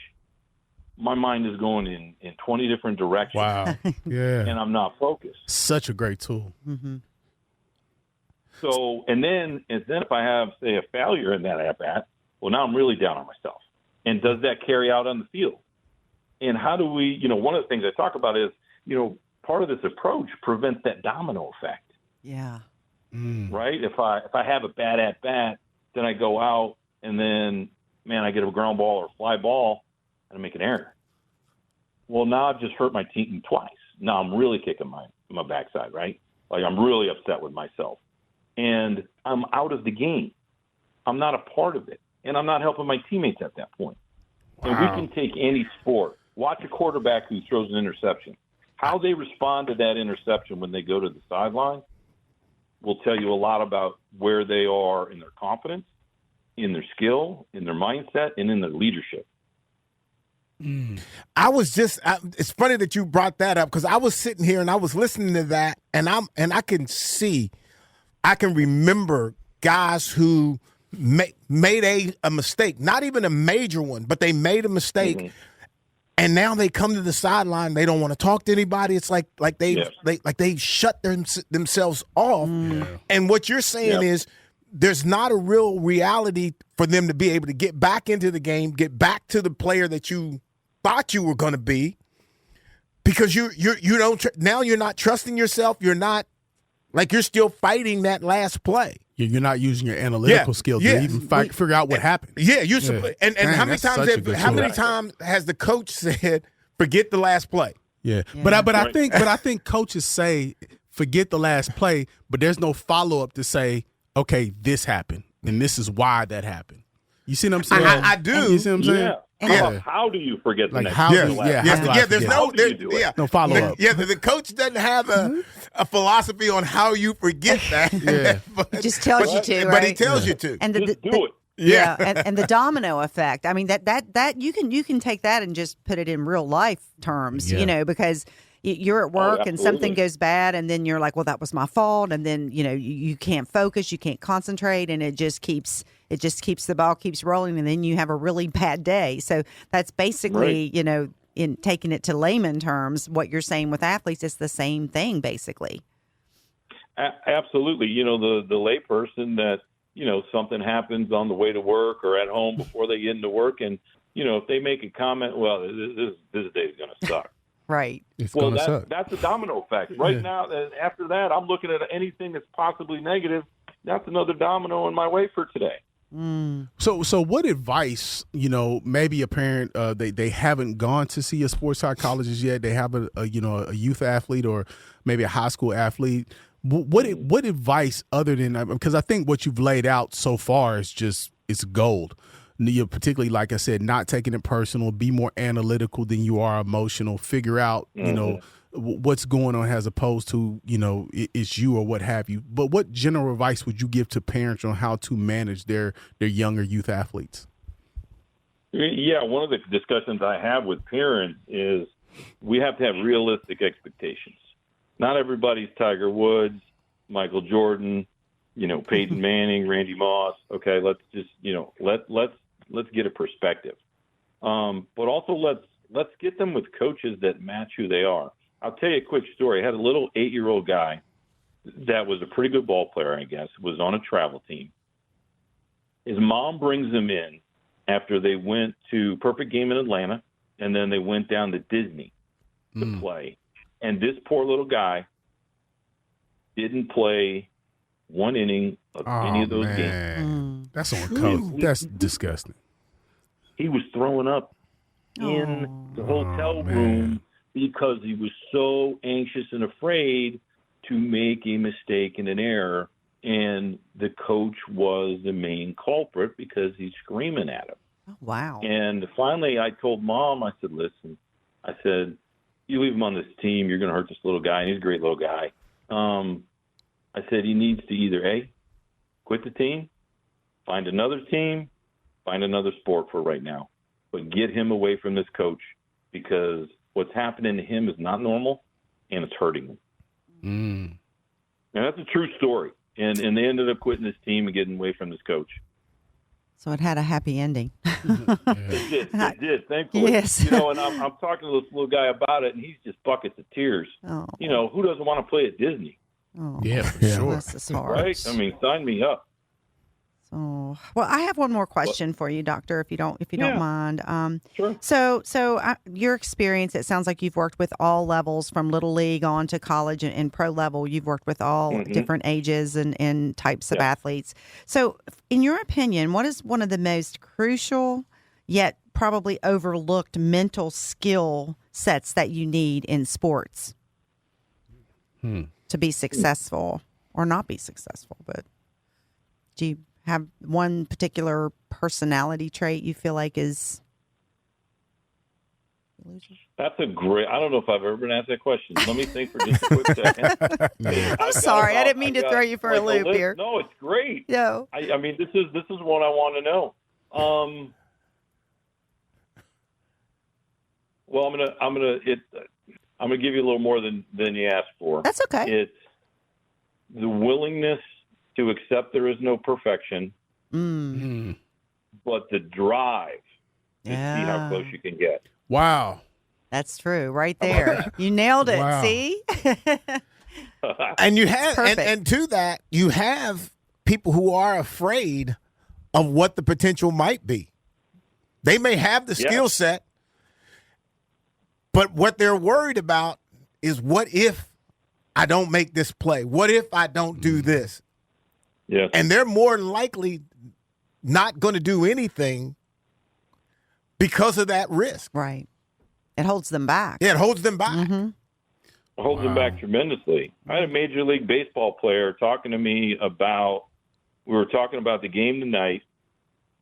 my mind is going in 20 different directions. Wow. Yeah. And I'm not focused. Such a great tool. Mm-hmm. So, and then if I have, say, a failure in that at-bat, well, now I'm really down on myself. And does that carry out on the field? And how do we, one of the things I talk about is, part of this approach prevents that domino effect. Yeah. Right? If I have a bad at-bat, then I go out and then, I get a ground ball or a fly ball and I make an error. Well, now I've just hurt my team twice. Now I'm really kicking my backside, right? Like I'm really upset with myself. And I'm out of the game. I'm not a part of it. And I'm not helping my teammates at that point. Wow. And we can take any sport. Watch a quarterback who throws an interception. How they respond to that interception when they go to the sideline will tell you a lot about where they are in their confidence, in their skill, in their mindset, and in their leadership. It's funny that you brought that up because I was sitting here and I was listening to that and I can remember guys who made a mistake, not even a major one, but they made a mistake. Mm-hmm. And now they come to the sideline. They don't want to talk to anybody. It's like they shut themselves off. Yeah. And what you're saying is there's not a real reality for them to be able to get back into the game, get back to the player that you thought you were going to be, because you don't now you're not trusting yourself. You're not you're still fighting that last play. You're not using your analytical skills to even figure out what happened. Yeah, and how many times has the coach said, forget the last play? Yeah. But I think coaches say forget the last play, but there's no follow up to say, okay, this happened and this is why that happened. You see what I'm saying? I do. You see what I'm saying? How do you forget the next there's no follow up. The coach doesn't have a philosophy on how you forget that. He just tells you to, right? But he tells you to. And Just do it. Yeah, and the domino effect. I mean, that you can take that and just put it in real life terms, because you're at work and something goes bad, and then you're like, well, that was my fault, and then you can't focus, you can't concentrate, and it just keeps the ball keeps rolling, and then you have a really bad day. So that's basically in taking it to layman terms, what you're saying with athletes is the same thing, basically. Absolutely. The layperson that something happens on the way to work or at home before they get into work, and if they make a comment, well, this day is going to suck. Right. That's a domino effect. Right now, after that, I'm looking at anything that's possibly negative. That's another domino in my way for today. So what advice, maybe a parent, they haven't gone to see a sports psychologist yet. They have a youth athlete or maybe a high school athlete. What advice other than, because I think what you've laid out so far is it's gold. Particularly, like I said, not taking it personal, be more analytical than you are emotional, figure out, what's going on as opposed to, it's you or what have you. But what general advice would you give to parents on how to manage their younger youth athletes? Yeah, one of the discussions I have with parents is we have to have realistic expectations. Not everybody's Tiger Woods, Michael Jordan, Peyton Manning, Randy Moss. Okay, let's just, let's get a perspective. But also let's get them with coaches that match who they are. I'll tell you a quick story. I had a little 8-year-old guy that was a pretty good ball player, I guess, was on a travel team. His mom brings him in after they went to Perfect Game in Atlanta, and then they went down to Disney to play. And this poor little guy didn't play one inning of any of those games. That's on coach. That's disgusting. He was throwing up in the hotel room because he was so anxious and afraid to make a mistake and an error. And the coach was the main culprit because he's screaming at him. Oh, wow. And finally I told Mom, I said, listen, you leave him on this team, you're going to hurt this little guy. And he's a great little guy. I said he needs to either A, quit the team, find another team, find another sport for right now, but get him away from this coach because what's happening to him is not normal and it's hurting him. And that's a true story. And they ended up quitting this team and getting away from this coach. So it had a happy ending. It did, thankfully. Yes. And I'm talking to this little guy about it, and he's just buckets of tears. Oh. Who doesn't want to play at Disney? Oh. Yeah, for sure. This is hard. Right? I mean, sign me up. So, well, I have one more question for you, Doctor, if you don't mind. Sure. So your experience, it sounds like you've worked with all levels from little league on to college and pro level. You've worked with all different ages and types of athletes. So, in your opinion, what is one of the most crucial yet probably overlooked mental skill sets that you need in sports to be successful or not be successful? But do you have one particular personality trait you feel like is? That's a great. I don't know if I've ever been asked that question. Let me think for just a quick second. I'm sorry, I didn't mean to throw you for a loop here. No, it's great. No, I mean this is what I want to know. Well, I'm gonna give you a little more than you asked for. That's okay. It's the willingness to accept there is no perfection, but the drive to see how close you can get. Wow. That's true. Right there. You nailed it. Wow. See? And you have, and to that, you have people who are afraid of what the potential might be. They may have the skill set, but what they're worried about is what if I don't make this play? What if I don't do this? Yes. And they're more than likely not going to do anything because of that risk. Right. It holds them back. Yeah, it holds them back. Holds them back tremendously. I had a Major League Baseball player talking to me about, we were talking about the game tonight,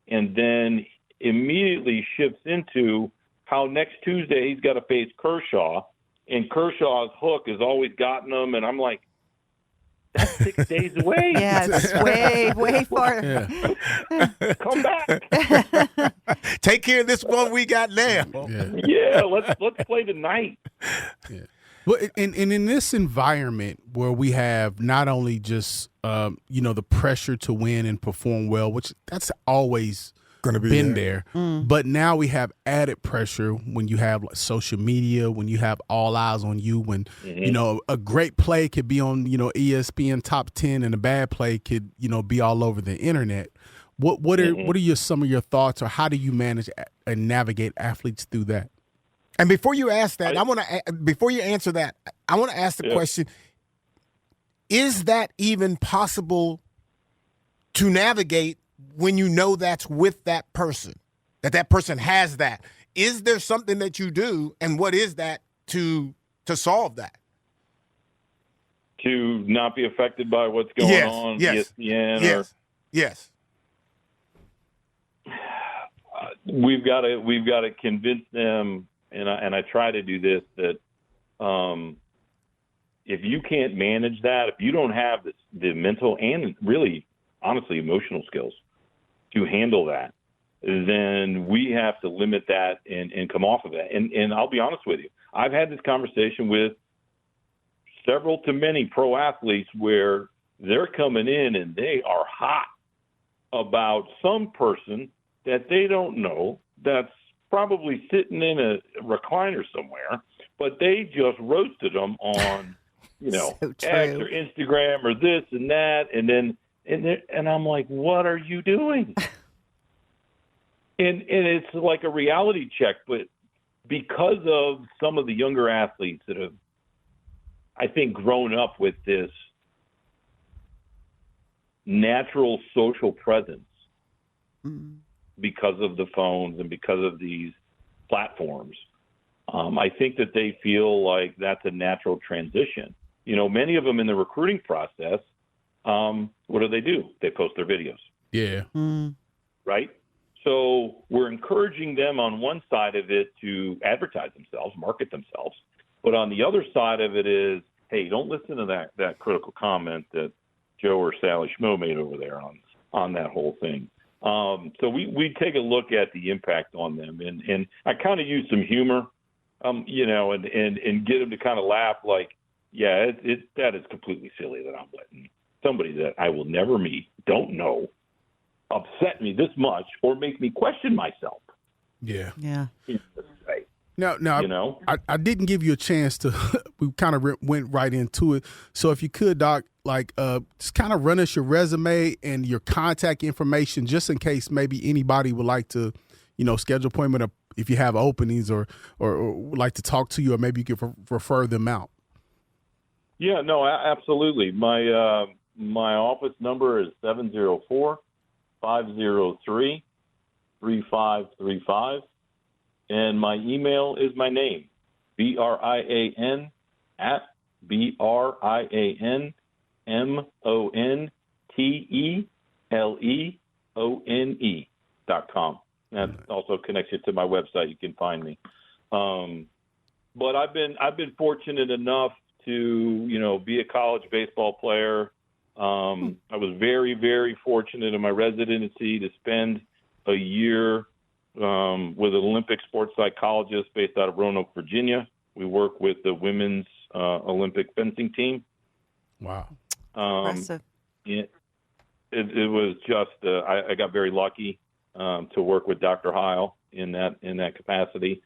and then immediately shifts into how next Tuesday he's got to face Kershaw, and Kershaw's hook has always gotten him, and I'm like, that's 6 days away. Yeah, it's way far. Come back. Take care of this one we got now. Yeah, let's play tonight. Yeah. Well, and in this environment where we have not only just the pressure to win and perform well, which that's always Gonna be been there, but now we have added pressure when you have like social media, when you have all eyes on you, when a great play could be on ESPN top 10 and a bad play could be all over the internet. What are some of your thoughts, or how do you manage and navigate athletes through that? And before you ask that, before you answer that, I want to ask the question: is that even possible to navigate when you know that's with that person, that person has that? Is there something that you do, and what is that to solve that? To not be affected by what's going on, ESPN. Yes. We've got to convince them, and I try to do this, that if you can't manage that, if you don't have the mental and really, honestly, emotional skills to handle that, then we have to limit that and come off of it. And I'll be honest with you, I've had this conversation with several to many pro athletes where they're coming in and they are hot about some person that they don't know that's probably sitting in a recliner somewhere, but they just roasted them on, So X or Instagram or this and that, and I'm like, what are you doing? and it's like a reality check, but because of some of the younger athletes that have, I think, grown up with this natural social presence because of the phones and because of these platforms, I think that they feel like that's a natural transition. Many of them in the recruiting process, what do? They post their videos. Yeah. Right? So we're encouraging them on one side of it to advertise themselves, market themselves. But on the other side of it is, hey, don't listen to that critical comment that Joe or Sally Schmo made over there on that whole thing. So we take a look at the impact on them. And I kind of use some humor, and get them to kind of laugh like, yeah, that is completely silly that I'm letting somebody that I will never meet, don't know, upset me this much or make me question myself. Yeah. Yeah. Now, I didn't give you a chance to. We kind of went right into it. So if you could, Doc, just kind of run us your resume and your contact information, just in case maybe anybody would like to, schedule an appointment, or if you have openings or would like to talk to you, or maybe you could refer them out. Yeah, no, absolutely. My office number is 704-503-3535. And my email is my name, BRIAN@BRIANMONTELEONE.com. That also connects you to my website. You can find me. But I've been fortunate enough to, be a college baseball player. I was very, very fortunate in my residency to spend a year with an Olympic sports psychologist based out of Roanoke, Virginia. We work with the women's Olympic fencing team. Wow. Impressive. It was just, I got very lucky to work with Dr. Heil in that capacity,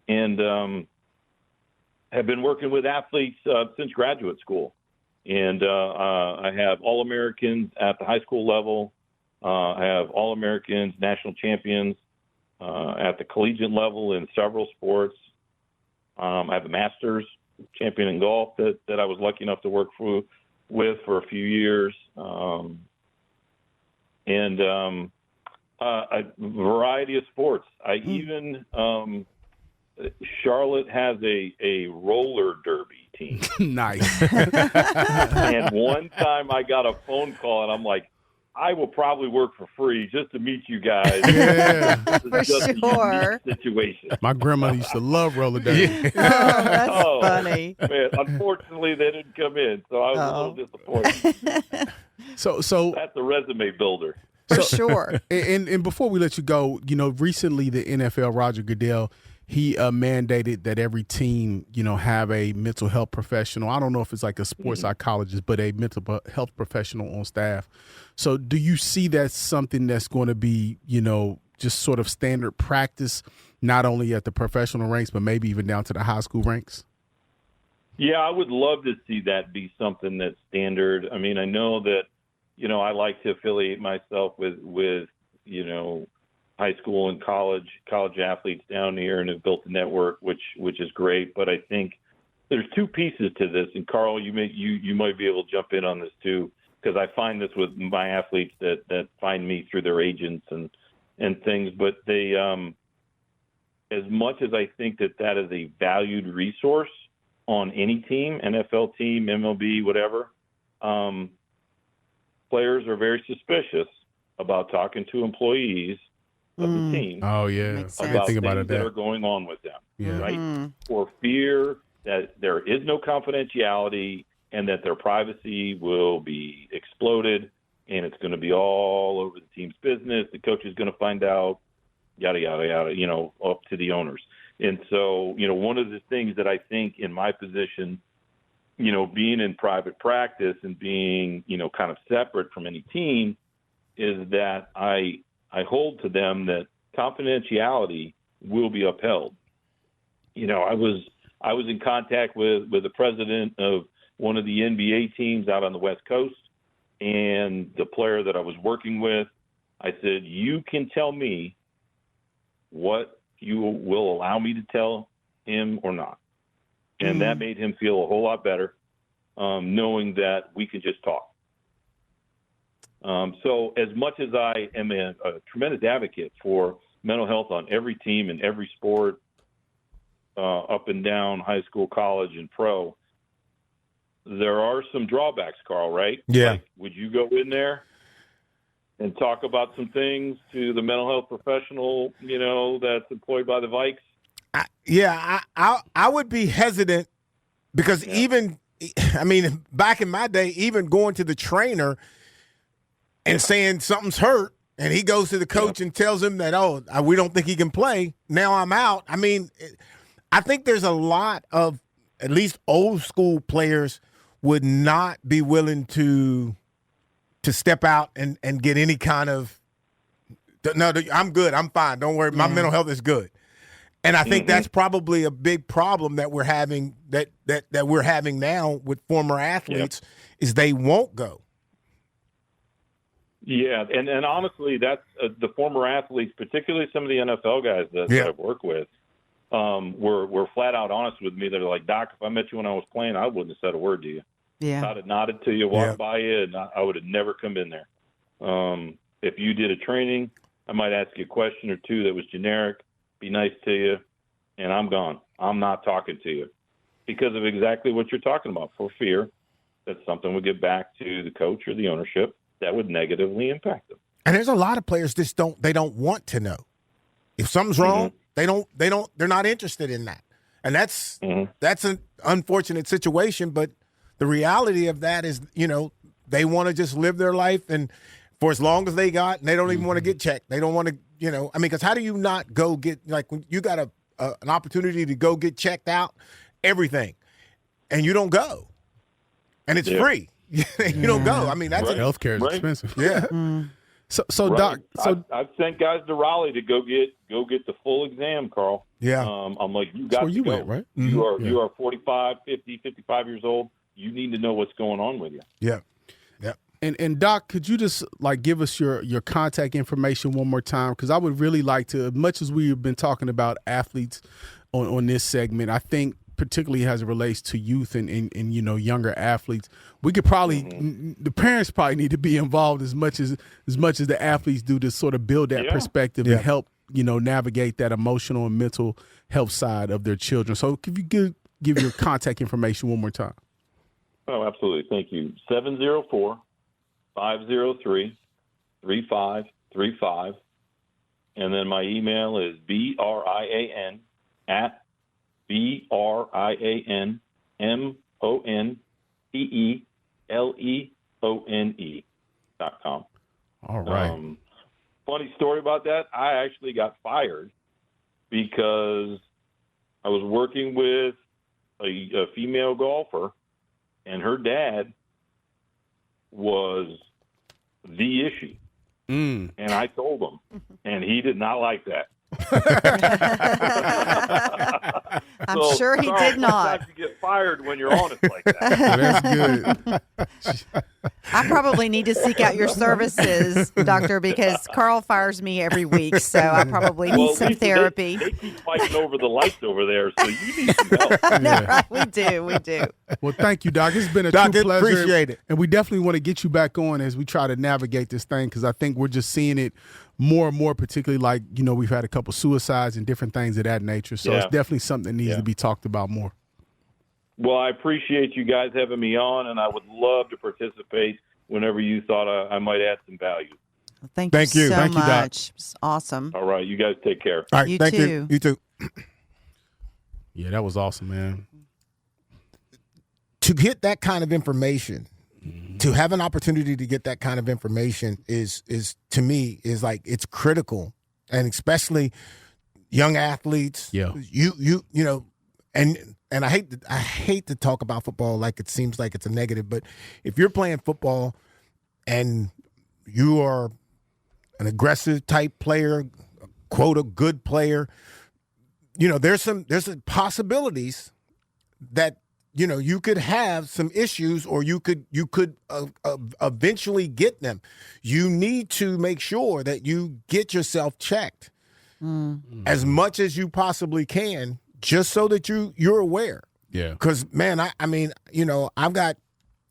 and have been working with athletes since graduate school. And I have All-Americans at the high school level. I have All-Americans, national champions at the collegiate level in several sports. I have a Masters champion in golf that I was lucky enough to work with for a few years. And a variety of sports. I even Charlotte has a roller derby team. Nice. And one time I got a phone call, and I'm like, I will probably work for free just to meet you guys. Yeah. This is For just sure. a unique situation. My grandma used to love roller derby. Oh, that's funny. Man, unfortunately, they didn't come in, so I was a little disappointed. So That's a resume builder. For sure. And before we let you go, recently the NFL, Roger Goodell, he mandated that every team, have a mental health professional. I don't know if it's like a sports psychologist, but a mental health professional on staff. So do you see that something that's going to be, just sort of standard practice, not only at the professional ranks, but maybe even down to the high school ranks? Yeah, I would love to see that be something that's standard. I mean, I know that, I like to affiliate myself with high school and college athletes down here and have built a network, which is great. But I think there's two pieces to this. And Carl, you might be able to jump in on this too, because I find this with my athletes that find me through their agents and things. But they, as much as I think that is a valued resource on any team, NFL team, MLB, whatever, players are very suspicious about talking to employees of the team. Oh, yeah. About think about things it that are going on with them, Yeah. right? For fear that there is no confidentiality and that their privacy will be exploded and it's going to be all over the team's business. The coach is going to find out, yada, yada, yada, up to the owners. And so, one of the things that I think in my position, being in private practice and being, kind of separate from any team is that I hold to them that confidentiality will be upheld. I was in contact with the president of one of the NBA teams out on the West Coast, and the player that I was working with, I said, you can tell me what you will allow me to tell him or not. And that made him feel a whole lot better, knowing that we could just talk. So as much as I am a tremendous advocate for mental health on every team and every sport, up and down, high school, college, and pro, there are some drawbacks, Carl, right? Yeah. Like, would you go in there and talk about some things to the mental health professional, that's employed by the Vikes? I would be hesitant because even back in my day, even going to the trainer and saying something's hurt, and he goes to the coach and tells him that, we don't think he can play. Now I'm out. I think there's a lot of at least old school players would not be willing to step out and get any kind of, no, I'm good, I'm fine, don't worry, my mental health is good. And I think that's probably a big problem that we're having that we're having now with former athletes is they won't go. Yeah, and honestly, that's the former athletes, particularly some of the NFL guys that I've worked with, were flat out honest with me. They're like, Doc, if I met you when I was playing, I wouldn't have said a word to you. Yeah. I'd have nodded to you, walked by you, and I would have never come in there. If you did a training, I might ask you a question or two that was generic, be nice to you, and I'm gone. I'm not talking to you because of exactly what you're talking about, for fear that something would get back to the coach or the ownership that would negatively impact them. And there's a lot of players they don't want to know. If something's wrong, they're not interested in that. And that's an unfortunate situation, but the reality of that is, they want to just live their life and for as long as they got, and they don't even want to get checked. They don't want to, because how do you not go get, like, when you got an opportunity to go get checked out, everything, and you don't go, and it's free. You don't go. That's healthcare is expensive. Yeah. So Doc, I've sent guys to Raleigh to go get the full exam, Carl. Yeah. I'm like, you got to you go. went, right? You are 45, 50, 55 years old. You need to know what's going on with you. Yeah. And Doc, could you just give us your contact information one more time? Because I would really like to, as much as we've been talking about athletes on this segment, I think particularly as it relates to youth and younger athletes, we could probably the parents probably need to be involved as much as the athletes do to sort of build that perspective and help navigate that emotional and mental health side of their children. So if you give your contact information one more time. Oh, absolutely. Thank you. 704-503-3535. And then my email is BRIAN@BRIANMONTELEONE.com. All right. Funny story about that. I actually got fired because I was working with a female golfer, and her dad was the issue. And I told him, and he did not like that. I'm sure he did not. Sometimes you get fired when you're honest like that. That's good. I probably need to seek out your services, Doctor, because Carl fires me every week, so I probably need some therapy. They keep fighting over the lights over there, so you need some help. Right, we do. Well, thank you, Doc. It's been a true pleasure. Appreciate it. And we definitely want to get you back on as we try to navigate this thing, because I think we're just seeing it more and more, particularly like, we've had a couple suicides and different things of that nature. So it's definitely something that needs to be talked about more. Well, I appreciate you guys having me on, and I would love to participate whenever you thought I might add some value. Thank you so Thank you, Doc. much. It's awesome. All right. You guys take care. All right. You Thank too. you. You too. Yeah, that was awesome, man. To get that kind of information, to have an opportunity to get that kind of information is to me is like, it's critical, and especially young athletes. Yeah. And I hate to talk about football like it seems like it's a negative, but if you're playing football and you are an aggressive type player, quote, a good player, there's some possibilities that you could have some issues, or you could eventually get them. You need to make sure that you get yourself checked as much as you possibly can, just so that you're aware. Yeah. Because, man,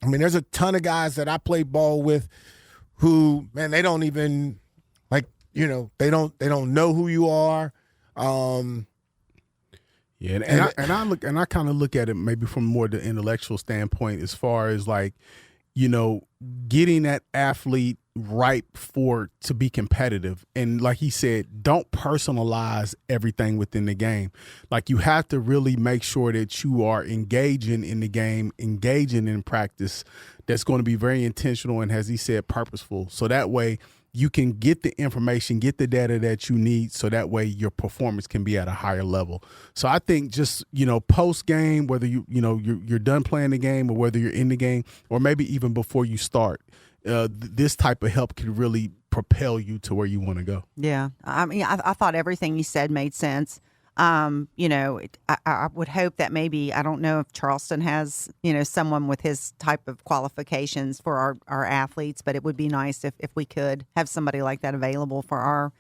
there's a ton of guys that I play ball with who, man, they don't even they don't know who you are. Yeah, and I kind of look at it maybe from more the intellectual standpoint, as far as getting that athlete ripe to be competitive. And like he said, don't personalize everything within the game. Like, you have to really make sure that you are engaging in the game, engaging in practice that's going to be very intentional and, as he said, purposeful. So that way you can get the information, get the data that you need, so that way your performance can be at a higher level. So I think just, post game, whether you're done playing the game, or whether you're in the game, or maybe even before you start, this type of help can really propel you to where you want to go. Yeah. I mean, I thought everything you said made sense. I would hope that maybe, I don't know if Charleston has, someone with his type of qualifications for our athletes, but it would be nice if we could have somebody like that available for our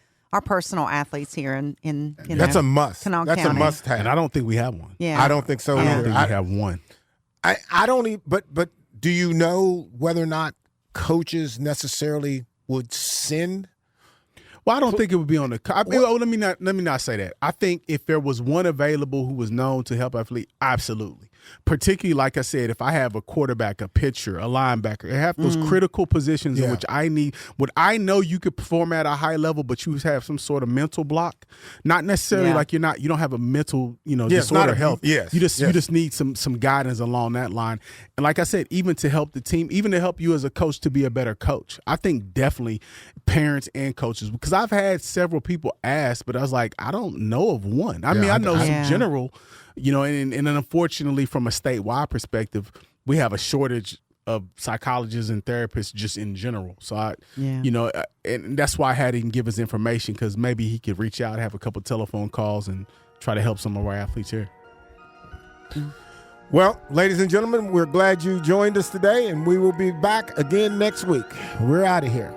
personal athletes here in that's a must. Kanawha That's County. a must have. And I don't think we have one. Yeah. I don't think so. I don't either. think we have one. I don't even, but do you know whether or not coaches necessarily would send? Well, I don't think it would be on the. Let me not say that. I think if there was one available who was known to help athlete, absolutely. Particularly, like I said, if I have a quarterback, a pitcher, a linebacker, I have those critical positions in which I need. What I know you could perform at a high level, but you have some sort of mental block. Not necessarily like you don't have a mental disorder health. Yes, you just need some guidance along that line. And like I said, even to help the team, even to help you as a coach to be a better coach. I think definitely parents and coaches, because I've had several people ask, but I was like, I don't know of one. I mean, I know some general. And unfortunately, from a statewide perspective, we have a shortage of psychologists and therapists just in general. So and that's why I had him give his information, because maybe he could reach out, have a couple telephone calls, and try to help some of our athletes here. Well, ladies and gentlemen, we're glad you joined us today, and we will be back again next week. We're out of here.